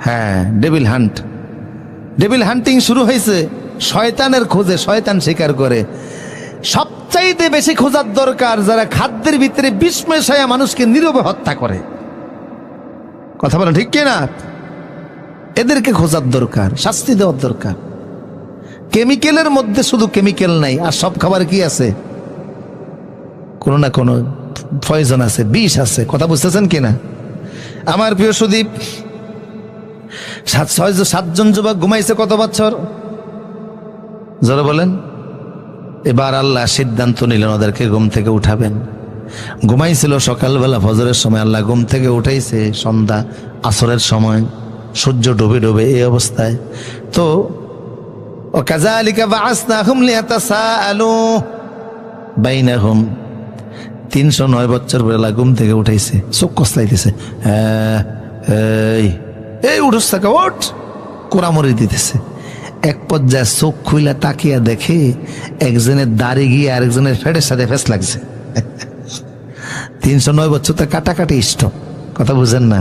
হ্যাঁ, ডেভিল হান্ট, ডেভিল হান্টিং শুরু হয়েছে। শয়তানের খোঁজে শয়তান শিকার করে। সবচাইতে বেশি খোঁজার দরকার যারা খাদ্যের ভিতরে বিষ মেশায়া মানুষকে নীরবে হত্যা করে। কথা বলেন ঠিক কিনা? এদেরকে খোঁজার দরকার, শাস্তি দেওয়ার দরকার। কেমিক্যালের মধ্যে শুধু কেমিক্যাল নাই, আর সব খাবার কি আছে? কোনো না কোনো পয়জন আছে, বিষ আছে। কথা বুঝতেছেন কিনা? আমার প্রিয় সুদীপ, 7জন যুবক ঘুমাইছে কত বছর? যারা বলেন, এবার আল্লাহ সিদ্ধান্ত নিলেন ওদেরকে ঘুম থেকে উঠাবেন। ঘুমাইছিল সকালবেলা ফজরের সময়, আল্লাহ ঘুম থেকে উঠাইছে সন্ধ্যা আসরের সময়, সূর্য ডুবে ডুবে এই অবস্থায়। তো ওয়াকাযালিকা বাআসনাহুম লিয়াতাসাআলু বাইনাহুম, 309 বছর পরে আল্লাহ ঘুম থেকে উঠাইছে। চোখ কসলাইতেছে, এই উঠস থাকা, ওঠ, কোরামরি দিতেছে। এক পর্যায়ে চোখ খুইলা তাকিয়া দেখে একজনের দাড়ি গিয়ে আরেকজনের ফেটের সাথে ফেস লাগছে। 309 বছর তো কাটাকাটি স্টপ। কথা বুঝেন না?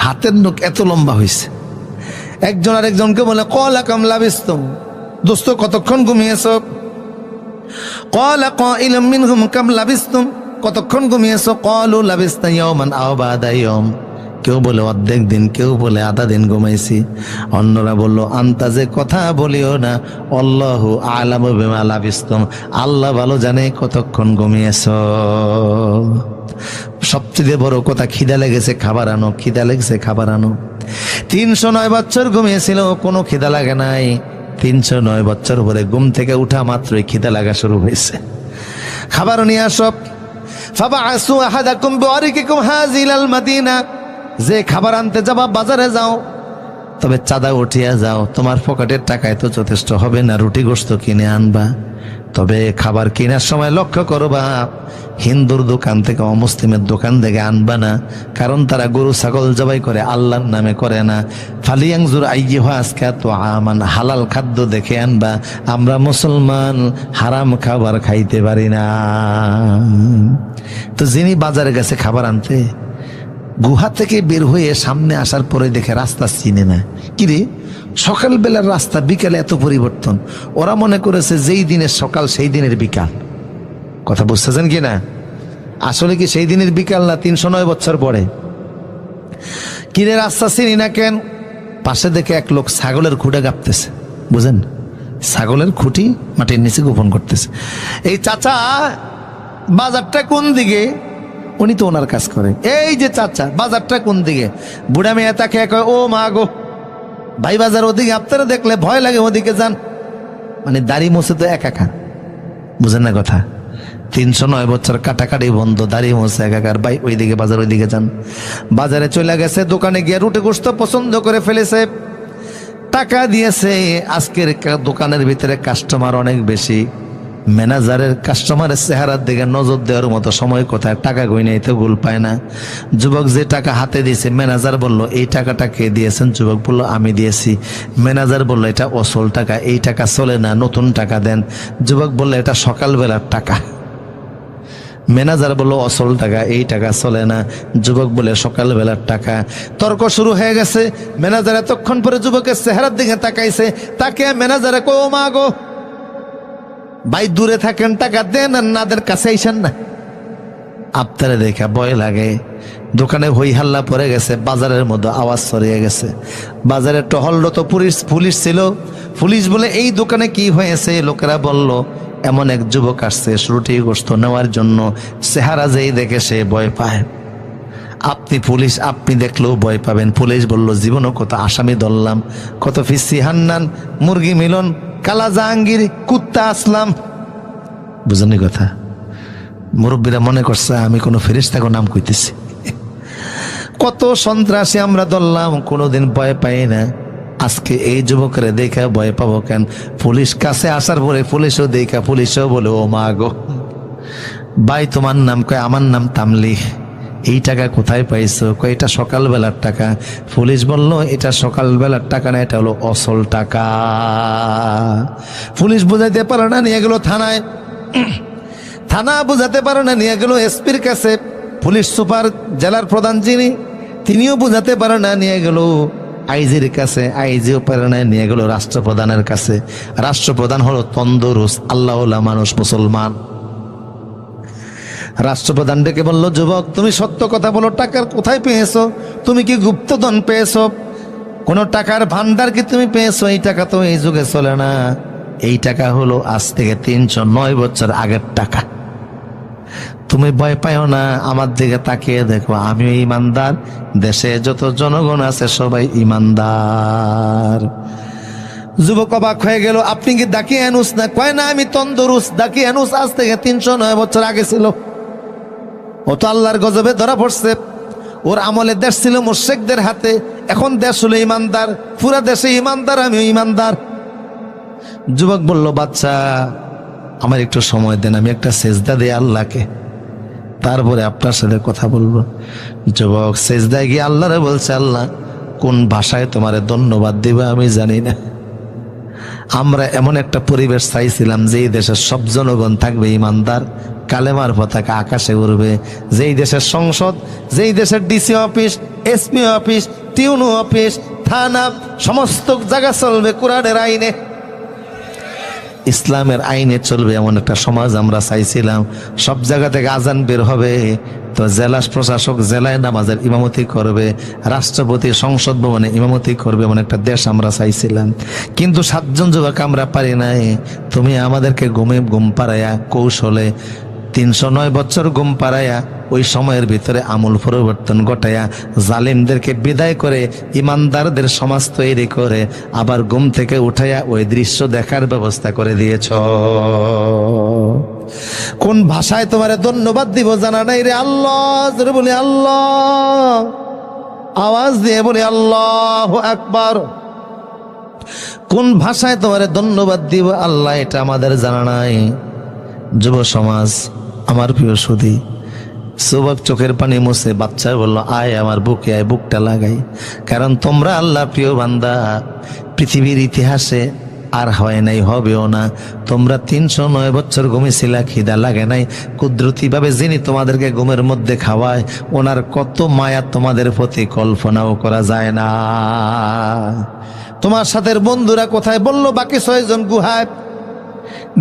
হাতের নখ এত লম্বা হয়েছে। একজন আরেকজনকে বলে, ক্বালা কাম লাবিসতুম, দোস্ত কতক্ষণ ঘুমিয়েছ? ক্বালা ক্বাইলুম মিনহুম কাম লাবিসতুম, কতক্ষণ ঘুমিয়েছ? ক্বালু লাবিসনা ইয়াওমান আও বা'দা ইয়াওম, কেউ বলে অর্ধেক দিন, কেউ বলে আধা দিন ঘুমাইছি। অন্যরা বলল, আন্তাজে কথা বলিও না, আল্লাহু আ'লামু বিমা লাবিসতুম, আল্লাহ ভালো জানে কতক্ষণ ঘুমিয়েছ। সবচেয়ে বড় কথা, খিদা লেগেছে খাবার আনো, খিদা লেগেছে খাবার আনো। 309 বছর ঘুমিয়েছিল, কোনো খিদা লাগে নাই। 309 বছর পরে ঘুম থেকে উঠা মাত্রই খিদা লাগা শুরু হয়েছে। খাবার নিয়ে আসো। ফাবাআসু আহাদাকুম বিওয়ারিকিকুম হাযিলাল মাদিনা, যে খাবার আনতে যাবা বাজারে যাও, তবে চাঁদা উঠিয়া যাও। তোমার পকেটের টাকায় তো যথেষ্ট হবে না, রুটি গোশত কিনে আনবা। তবে খাবার কেনার সময় লক্ষ্য করবা, হিন্দুর দোকান থেকে অমুসলিমের দোকান থেকে আনবা না, কারণ তারা গরু ছাগল জবাই করে, আল্লাহর নামে করে না। ফালিয়াংজুর আইয়ুহা আজকা তো আমান, হালাল খাদ্য দেখে আনবা। আমরা মুসলমান হারাম খাবার খাইতে পারি না। তো যিনি বাজারে গেছে খাবার আনতে, গুহা থেকে বের হয়ে সামনে আসার পরে দেখে রাস্তা চিনে না। কিরে, সকালবেলার রাস্তা বিকালে এত পরিবর্তন। ওরা মনে করেছে যেই দিনের সকাল সেই দিনের বিকাল। কথা বুঝতেছেন কি না? আসলে কি সেই দিনের বিকাল না 309 বছর পরে। কিরে, রাস্তা চিনি না কেন? পাশে দেখে এক লোক ছাগলের খুঁটে গাপতেছে। বুঝেন, ছাগলের খুঁটি মাটির নিচে গোপন করতেছে। এই চাচা, বাজারটা কোন দিকে? উনি তো ওনার কাজ করে। এই যে চাচা, বাজারটা কোন দিকে? বুড়া মেয়ে তাকে কয়, ও মা গো, ভাই বাজার ওদিকে, আপনারা দেখলে ভয় লাগে, ওদিকে যান। মানে দাড়ি মোছে তো একাকার। বুঝেন না কথা? 309 বছর কাটাকাটি বন্ধ, দাড়ি মোছে একাকার। ভাই ওইদিকে বাজার, ওইদিকে যান। বাজারে চলে গেছে, দোকানে গিয়ে রুটি গোশত পছন্দ করে ফেলেছে, টাকা দিয়েছে। আজকের দোকানের ভিতরে কাস্টমার অনেক বেশি। ম্যানেজারের কাস্টমারের চেহারার দিকে নজর দেওয়ার মতো সময় কোথায়? টাকা গইনাই তো গোল পায় না। যুবক যে টাকা হাতে দিয়েছে, ম্যানেজার বলল, এই টাকাটা কে দিয়েছেন? যুবক বলল, আমি দিয়েছি। ম্যানেজার বলল, এটা অসল টাকা, এই টাকা চলে না, নতুন টাকা দেন। যুবক বলল, এটা সকালবেলার টাকা। ম্যানেজার বলল, অসল টাকা, এই টাকা চলে না। যুবক বলে, সকালবেলার টাকা। তর্ক শুরু হয়ে গেছে। ম্যানেজার এতক্ষণ পরে যুবকের চেহারার দিকে তাকাইছে, তাকে ম্যানেজারে কো, মা গো, ভাই দূরে থাকেন, টাকা দেন, আর নাদের কাছে আইসেন না। আপনারা দেখা ভয় লাগে। দোকানে হই হাল্লা পড়ে গেছে, বাজারের মধ্যে আওয়াজ ছড়িয়ে গেছে। বাজারে টহলরত পুলিশ ছিল। পুলিশ বলে, এই দোকানে কি হয়েছে? লোকেরা বলল, এমন এক যুবক আসছে রুটি গোশত নেওয়ার জন্য। চেহারা যেই দেখে সে ভয় পায়। আপনি পুলিশ, আপনি দেখলেও ভয় পাবেন। পুলিশ বলল জীবনও কত আসামি ধরলাম, কত ফিসি হান্নান, মুরগি মিলন, কালা জাহাঙ্গীর, কুত্তা আসলাম। বুঝলেন কথা? মুরব্বীরা মনে করছে আমি কোনো ফেরেশতাকে নাম কইতেছি। কত সন্ত্রাসী আমরা ধরলাম, কোনোদিন ভয় পাই না। আজকে এই যুবকরা দেখে ভয় পাবো কেন? পুলিশ কাছে আসার পরে পুলিশও দেখা, পুলিশও বলে ও মা গো ভাই তোমার নাম? কয় আমার নাম তামলিক। এই টাকা কোথায় পাইছো? কয় এটা সকালবেলার টাকা। পুলিশ বলল এটা সকালবেলার টাকা না, এটা হলো অসল টাকা। পুলিশ বুঝাইতে পারে না, নিয়ে গেল থানায়। থানা বুঝাতে পারে না, নিয়ে গেল এসপির কাছে। পুলিশ সুপার, জেলার প্রধান যিনি, তিনিও বুঝাতে পারে না, নিয়ে গেল আইজির কাছে। আইজিও পারে না, নিয়ে গেল রাষ্ট্রপ্রধানের কাছে। রাষ্ট্রপ্রধান হলো তন্দুরুস্ত আল্লাহওয়ালা মানুষ, মুসলমান। রাষ্ট্রপ্রধান ডেকে বলল, যুবক তুমি সত্য কথা বলো, টাকার কোথায় পেয়েছো? তুমি কি গুপ্তধন পেয়েছো? কোন টাকার ভান্ডার কি তুমি পেয়েছো? এই টাকা তো এই যুগে চলে না। এই টাকা হলো আজ থেকে 309 বছর আগের টাকা। তুমি ভয় পাও না, আমার দিকে তাকিয়ে দেখো, আমিও ইমানদার, দেশে যত জনগণ আছে সবাই ইমানদার। যুবক অবাক হয়ে গেল, আপনি কি দাকিয়ানুস না? কয় না, আমি তন্দুরুস্ত। দাকিয়ানুস আজ থেকে 309 বছর আগে ছিল। ও তো আল্লাহর গজবে ধরা পড়ছে। ওর আমলে দেশ ছিল মুশরিকদের হাতে, এখন দেশ হলো ইমানদার, পুরা দেশে ইমানদার, আমিও ইমানদার। যুবক বলল, বাচ্চা আমার একটু সময় দেন, আমি একটা সেজদা দেই আল্লাহকে, তারপরে আপনার সাথে কথা বলবো। যুবক সেজদায় গিয়ে আল্লাহরে বলছে, আল্লাহ কোন ভাষায় তোমারে ধন্যবাদ দিবে আমি জানি না। আমরা এমন একটা পরিবেশ চাইছিলাম যেই দেশের সব জনগণ থাকবে ইমানদার, কালেমার পতাকা আকাশে উড়বে। যেই দেশের সংসদ, যেই দেশের ডিসি অফিস, এসপি অফিস, টিউনো অফিস, থানা, সমস্ত জায়গা চলবে কোরআনের আইনে, ইসলামের আইনে চলবে, এমন একটা সমাজ আমরা চাইছিলাম। সব জায়গা থেকে আজান বের হবে, তো জেলা প্রশাসক জেলায় নামাজের ইমামতি করবে, রাষ্ট্রপতি সংসদ ভবনে ইমামতি করবে, এমন একটা দেশ আমরা চাইছিলাম। কিন্তু 7 জন যুবক আমরা পারি নাই। তুমি আমাদেরকে ঘুম পাড়াইয়া কৌশলে 309 বছর ঘুম পাড়াইয়া ওই সময়ের ভিতরে আমূল পরিবর্তন ঘটাইয়া জালিমদেরকে বিদায় করে ইমানদারদের সমাজ তৈরি করে আবার ঘুম থেকে উঠাইয়া ওই দৃশ্য দেখার ব্যবস্থা করে দিয়েছ। কোন ভাষায় তোমারে ধন্যবাদ দিব জানা নাই রে আল্লাহ। জোরে বলি আল্লাহ, আওয়াজ দিয়ে বলি আল্লাহু আকবার। কোন ভাষায় তোমারে ধন্যবাদ দিব আল্লাহ, এটা আমাদের জানা নাই। যুব সমাজ, আমার প্রিয় সুধী, যুবক চোখের পানি মুছে বাচ্চা বলল, আয় আমার বুকে আয়, বুকটা লাগাই। কারণ তোমরা আল্লাহ প্রিয় বান্দা, পৃথিবীর ইতিহাসে আর হয় নাই, হবেও না। তোমরা 309 বছর ঘুমিয়েছিলা, খিদা লাগে নাই। কুদরতি ভাবে যিনি তোমাদেরকে ঘুমের মধ্যে খাওয়ায়, ওনার কত মায়া তোমাদের প্রতি কল্পনাও করা যায় না। তোমার সাথে বন্ধুরা কোথায়? বললো বাকি 6 জন গুহায়।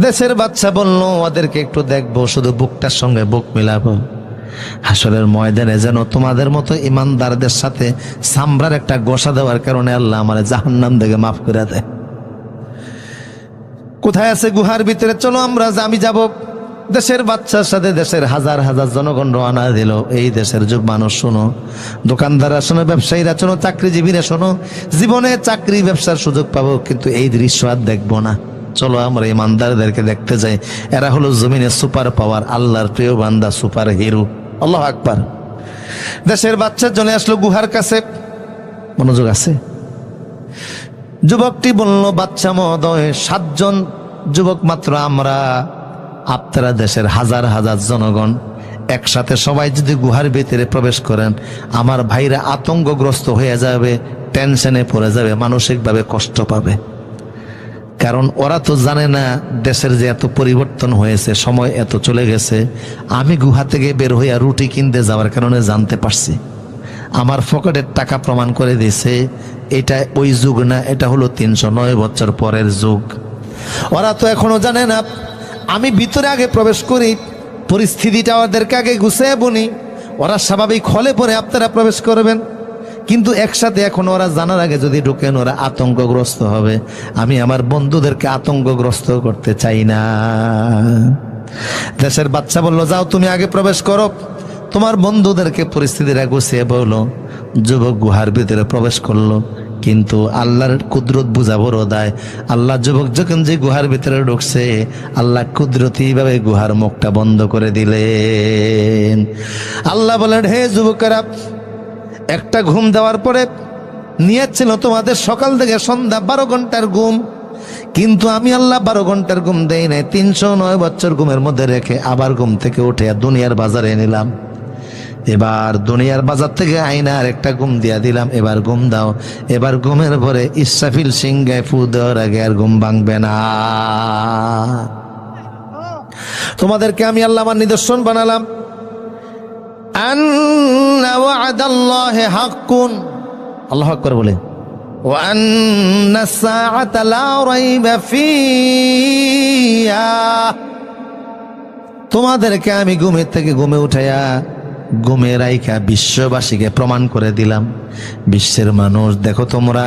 দেশের বাচ্চা বলল, ওদেরকে একটু দেখবো, শুধু বুকটার সঙ্গে বুক মিলাবো। হাসরের ময়দানে যেন তোমাদের মতো ইমানদারদের সাথে সামরার একটা গোসা দেওয়ার কারণে আল্লাহ আমার জাহান্নাম থেকে মাফ করে দেয়। কোথায় আছে? গুহার ভিতরে। চলো আমি যাব। দেশের বাচ্চার সাথে দেশের হাজার হাজার জনগণ রওনা দিল। এই দেশের যুগ মানুষ শোনো, দোকানদাররা শোনো, ব্যবসায়ীরা শোনো, চাকরিজীবীরা শোনো, জীবনে চাকরি ব্যবসার সুযোগ পাবো, কিন্তু এই দৃশ্য আর দেখবো না। চলো আমরা ইমানদারদেরকে দেখতে যাই। এরা হলো জমিনে সুপার পাওয়ার, আল্লাহর প্রিয় বান্দা, সুপার হিরো। আল্লাহু আকবার। দেশের বাচ্চা চলে আসলো গুহার কাছে। মনোযোগ আছে? যুবকটি বলল, বাচ্চা মহোদয়, 7 জন যুবক মাত্র আমরা, আপনারা দেশের হাজার হাজার জনগণ একসাথে সবাই যদি গুহার ভিতরে প্রবেশ করেন, আমার ভাইরা আতঙ্কগ্রস্ত হয়ে যাবে, টেনশনে পড়ে যাবে, মানসিকভাবে কষ্ট পাবে। কারণ ওরা তো জানে না দেশের যে এত পরিবর্তন হয়েছে, সময় এত চলে গেছে। আমি গুহা থেকে বের হইয়া রুটি কিনতে যাওয়ার কারণে জানতে পারছি, আমার পকেটের টাকা প্রমাণ করে দিয়েছে এটা ওই যুগ না, এটা হলো 309 বছর পরের যুগ। ওরা তো এখনো জানে না। আমি ভিতরে আগে প্রবেশ করি, পরিস্থিতিটা ওদেরকে আগে গুছিয়ে বলি, ওরা স্বাভাবিক হলে পরে আপনারা প্রবেশ করবেন। কিন্তু একসাথে এখন ওরা জানার আগে যদি ঢুকেন, ওরা আতঙ্কগ্রস্ত হবে। আমি আমার বন্ধুদেরকে আতঙ্কগ্রস্ত করতে চাই না। দেশের বাচ্চা বলল, যাও তুমি আগে প্রবেশ করো, তোমার বন্ধুদেরকে পরিস্থিতিরা গুছিয়ে বললো। যুবক গুহার ভিতরে প্রবেশ করলো, কিন্তু আল্লাহর কুদরত বুঝা বড় দায়। আল্লাহ যুবক যখন যে গুহার ভিতরে ঢুকছে, আল্লাহ কুদরতি ভাবে গুহার মুখটা বন্ধ করে দিলেন। আল্লাহ বলেন, হে যুবকেরা, একটা ঘুম দেওয়ার পরে নিয়ত ছিল তোমাদের সকাল থেকে সন্ধ্যা 12 ঘন্টার ঘুম, কিন্তু আমি আল্লাহ 12 ঘন্টার ঘুম দেই নাই। 309 বছর ঘুমের মধ্যে রেখে আবার ঘুম থেকে উঠে দুনিয়ার বাজারে নিলাম। এবার দুনিয়ার বাজার থেকে আইনা আর একটা ঘুম দিয়া দিলাম, এবার ঘুম দাও। এবার ঘুমের পরে ইসরাফিল সিংহায় ফু দেওয়ার আগে আর ঘুম ভাঙবে না। তোমাদেরকে আমি আল্লাহ আমার নিদর্শন বানালাম। আন্না ওয়া'দাল্লাহি হাক্কুন, আল্লাহু আকবার বলে, ওয়া আন্নাস সাআতা লা রাইবা ফিহা। তোমাদেরকে আমি ঘুমের থেকে ঘুমে উঠাইয়া ঘুমে রাইখা বিশ্ববাসীকে প্রমাণ করে দিলাম। বিশ্বের মানুষ দেখো, তোমরা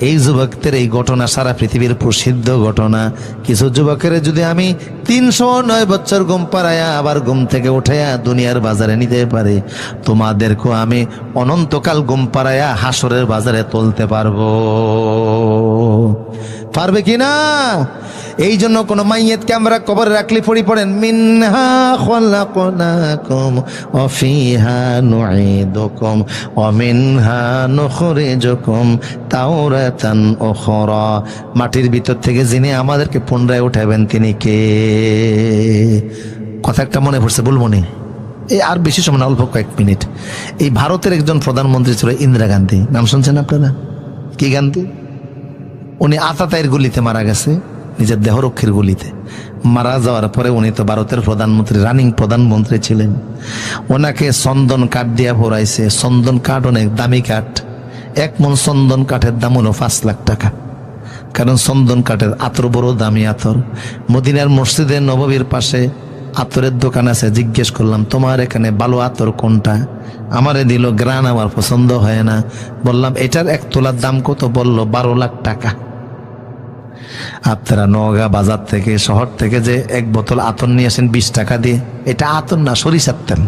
এই যুবকদের এই ঘটনা সারা পৃথিবীর প্রসিদ্ধ ঘটনা। কিছু যুবকের যদি আমি 309 বছর ঘুম পাড়াইয়া আবার ঘুম থেকে উঠাইয়া দুনিয়ার বাজারে নিতে পারি, তোমাদেরকেও আমি অনন্তকাল ঘুম পাড়াইয়া হাসরের বাজারে তুলতে পারবো। পারবে কিনা? এই জন্য কোন মাইয়েতকে আমরা কবরে রাখলে পড়েন, মিনহা খলাকনাকুম ওয়া ফিহা নুঈদুকুম ওয়া মিনহা নুখরিজুকুম তাওরাতান উখরা। মাটির ভিতর থেকে যিনি আমাদেরকে পুনরায় উঠাবেন তিনি কে? কথা একটা মনে পড়ছে, বলবো নি? এই আর বেশি সময় না, অল্প কয়েক মিনিট। এই ভারতের একজন প্রধানমন্ত্রী ছিল ইন্দিরা গান্ধী, নাম শুনছেন আপনারা? কি গান্ধী? উনি আতাতাইয়ের গুলিতে মারা গেছে, নিজের দেহরক্ষীর গুলিতে মারা যাওয়ার পরে উনি তো ভারতের প্রধানমন্ত্রী, রানিং প্রধানমন্ত্রী ছিলেন। ওনাকে চন্দন কাঠ দিয়া ভরাইছে। চন্দন কাঠ অনেক দামি কাঠ। 1 মণ চন্দন কাঠের দাম হলো 5 লাখ টাকা। কারণ চন্দন কাঠের আতর বড় দামি আতর। মদিনার মসজিদে নববীর পাশে আতরের দোকান আছে। জিজ্ঞেস করলাম, তোমার এখানে ভালো আতর কোনটা? আমারে দিল গ্রান, আমার পছন্দ হয় না। বললাম, এটার 1 তোলার দাম কত? বলল 12 লাখ টাকা। আপনারা নওগাঁ বাজার থেকে, শহর থেকে যে 1 বোতল আতর নিয়ে আসেন 20 টাকা দিয়ে, এটা আতর না, সরিষার তেল।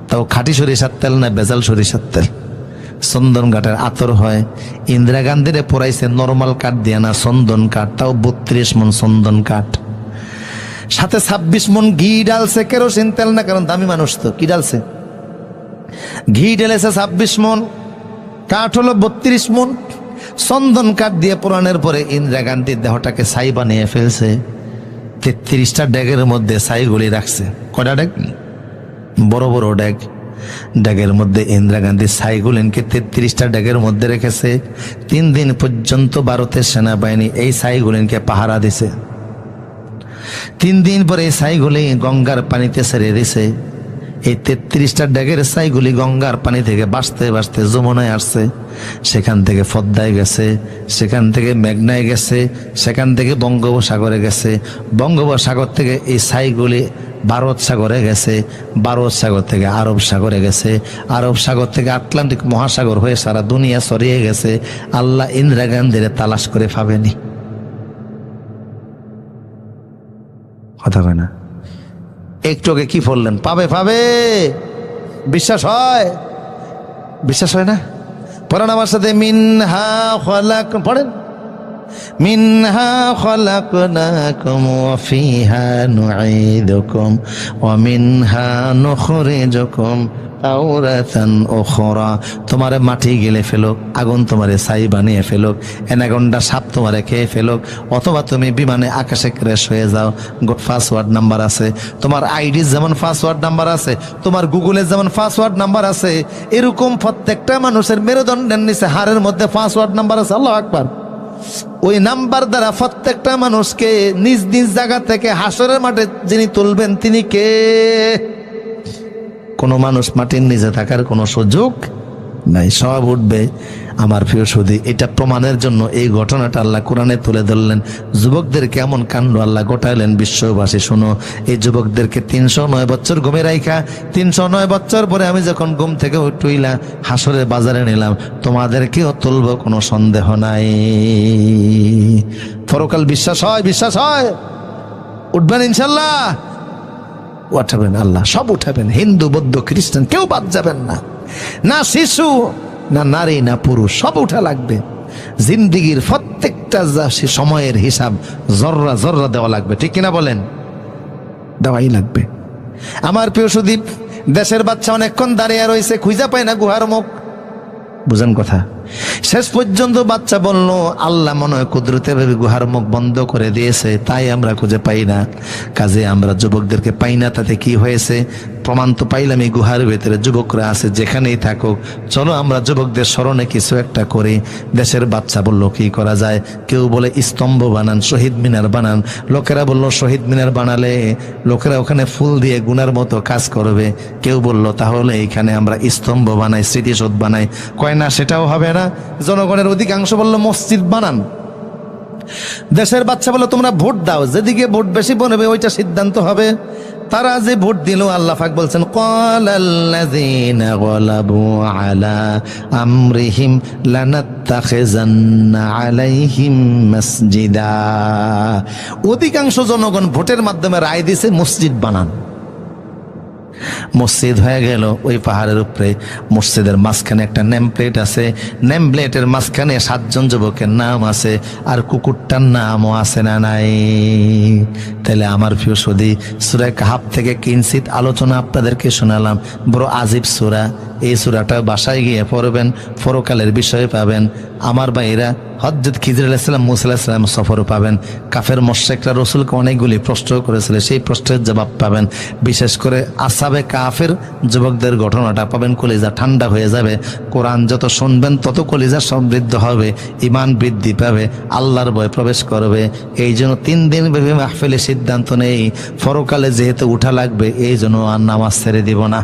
তাও খাঁটি সরিষার তেল না, ভেজাল সরিষার তেল। চন্দন কাঠের আতর হয়। ইন্দিরা গান্ধীরে পরাইছে নরমাল কাঠ দিয়া না, চন্দন কাঠ, তাও 32 মণ চন্দন কাঠ। সাথে 26 মণ ঘি ডালছে, কেরোসিন তেল না, কারণ দামি মানুষ তো। কি ডালছে? ঘি ঢেলেছে 26 মণ, কাঠ হলো 32 মণ। চন্দন কাঠ দিয়ে পোড়ানোর পরে ইন্দিরা গান্ধীর দেহটাকে ছাই বানিয়ে ফেলছে। 33টা ড্যাগের মধ্যে ছাইগুলি রাখছে। কয়টা ড্যাগ? বড় বড় ড্যাগ। ড্যাগের মধ্যে ইন্দিরা গান্ধী ছাইগুলিনকে 33টা ড্যাগের মধ্যে রেখেছে। 3 দিন পর্যন্ত ভারতের সেনাবাহিনী এই ছাইগুলিনকে পাহারা দিছে। 3 দিন পরে এই ছাইগুলি গঙ্গার পানিতে ছেড়ে দিছে। এই 33টা ড্যাগের ছাইগুলি গঙ্গার পানি থেকে বাঁচতে বাঁচতে যমুনায় আসছে, সেখান থেকে পদ্মায় গেছে, সেখান থেকে মেঘনায় গেছে, সেখান থেকে বঙ্গোপসাগরে গেছে। বঙ্গোপসাগর থেকে এই ছাইগুলি ভারত সাগরে গেছে, ভারত সাগর থেকে আরব সাগরে গেছে, আরব সাগর থেকে আটলান্টিক মহাসাগর হয়ে সারা দুনিয়া ছড়িয়ে গেছে। আল্লাহ ইন্দিরা গান্ধীরে তালাশ করে পাবেনি। কথা হয় না? একটু আগে কি বললেন? পাবে পাবে। বিশ্বাস হয়? বিশ্বাস হয় না? পড়েন আমার সাথে, মিনহা খলাক, পড়েন, মিনহা খলাকনাকুম ওয়া ফিহা নুঈদুকুম ওয়া মিনহা নুখরিজুকুম তাওরাতান উখরা। তোমারে মাটি গেলে ফেলুক, আগুন তোমারে ছাই বানিয়ে ফেলুক, অ্যানাকোন্ডা সাপ তোমারে খেয়ে ফেলুক, অথবা তুমি বিমানে আকাশে ক্র্যাশ হয়ে যাও। পাসওয়ার্ড নাম্বার আছে তোমার, আইডির যেমন পাসওয়ার্ড নাম্বার আছে, তোমার গুগলের যেমন পাসওয়ার্ড নাম্বার আছে, এরকম প্রত্যেকটা মানুষের মেরুদণ্ডের নিচে হাড়ের মধ্যে পাসওয়ার্ড নাম্বার আছে। আল্লাহু আকবার। ওই নাম্বার দ্বারা প্রত্যেকটা মানুষকে নিজ নিজ জায়গা থেকে হাসরের মাঠে যিনি তুলবেন তিনি কে? কোনো মানুষ মাটির নিচে থাকার কোনো সুযোগ নাই, সব উঠবে। আমার প্রিয় সুধী, এটা প্রমাণের জন্য এই ঘটনাটা আল্লাহ কোরআনে তুলে ধরলেন। যুবকদের কেমন কাণ্ড আল্লাহ ঘটাইলেন বিশ্ববাসী শোনো। এই যুবকদেরকে 309 বছর ঘুমে রাইখা 309 বছর পরে আমি যখন ঘুম থেকে উঠইলা হাসরের বাজারে নিলাম, তোমাদেরকেও তুলব, কোনো সন্দেহ নাই। পরকাল বিশ্বাস হয়? বিশ্বাস হয়? উঠবেন ইনশাল্লাহ? উঠাবেন আল্লাহ, সব উঠাবেন, হিন্দু বৌদ্ধ খ্রিস্টান কেউ বাদ যাবেন না, না শিশু না নারী না পুরুষ, সব উঠা লাগবে। জিন্দিগির প্রত্যেকটা সময়ের হিসাব জর্রা জর্রা দেওয়া লাগবে, ঠিক কিনা বলেন? দেওয়াই লাগবে। আমার প্রিয় সুদীপ, দেশের বাচ্চা অনেকক্ষণ দাঁড়িয়ে রয়েছে, খুঁজা পায় না গুহার মুখ, বুঝেন কথা। শেষ পর্যন্ত বাচ্চা বলল, আল্লাহ মনে হয় কুদরতে ভাবে গুহার মুখ বন্ধ করে দিয়েছে, তাই আমরা খুঁজে পাই না। কাজে আমরা যুবকদেরকে পাই না, তাতে কি হয়েছে? প্রমাণ তো পাইলাম এই গুহার ভেতরে যুবকরা আছে, যেখানেই থাকুক, চলো আমরা যুবকদের স্মরণে কিছু একটা করি। দেশের বাচ্চা বলল, কি করা যায়? কেউ বলে স্তম্ভ বানান, শহীদ মিনার বানান। লোকেরা বলল, শহীদ মিনার বানালে লোকেরা ওখানে ফুল দিয়ে গুনার মতো কাজ করবে। কেউ বলল, তাহলে এইখানে আমরা স্তম্ভ বানাই, স্মৃতিসৌধ বানাই। কয় না, সেটাও হবে না। জনগণের অধিকাংশ বলল, মসজিদ বানান। দেশের বাচ্চা বলল, তোমরা ভোট দাও, যেদিকে ভোট বেশি পড়বে ওইটা সিদ্ধান্ত হবে। তারা যে ভোট দিল, আল্লাহ পাক বলছেন, ক্বালাল্লাযীনা গালাবু আলা আমরিহিম লানাত্তাখিযান্না আলাইহিম মাসজিদা। অধিকাংশ জনগণ ভোটের মাধ্যমে রায় দিয়েছে মসজিদ বানান। মসজিদ হয়ে গেল ওই পাহাড়ের উপরে। মসজিদের মাঝখানে একটা নেম প্লেট আছে, নেম প্লেটের মাঝখানে 7 জন যুবকের নাম আছে, আর কুকুরটার নামও আছে না নাই? তাহলে আমার প্রিয় সদী, সূরা কাহাফ থেকে কিঞ্চিত আলোচনা আপনাদেরকে শোনালাম। বড় আজীব সূরা। এই সূরাটা বাসায় গিয়ে পড়বেন, পরকালের বিষয়ে পাবেন। আমার ভাইরা, হযরত খিজর আলাইহিস সালাম, মূসা আলাইহিস সালাম সফরও পাবেন। কাফের মুশরিকরা রাসূলকে অনেকগুলি প্রশ্ন করেছিল, সেই প্রশ্নের জবাব পাবেন। বিশেষ করে আসহাবে কাফের যুবকদের ঘটনাটা পাবেন, কলিজা ঠান্ডা হয়ে যাবে। কোরআন যত শুনবেন তত কলিজা সমৃদ্ধ হবে, ঈমান বৃদ্ধি পাবে, আল্লাহর ভয় প্রবেশ করবে। এই জন্য 3 দিন ব্যাপী মাহফিলে সিদ্ধান্ত নেই, পরকালে যেহেতু উঠা লাগবে, এই জন্য আর নামাজ ছেড়ে দিব না।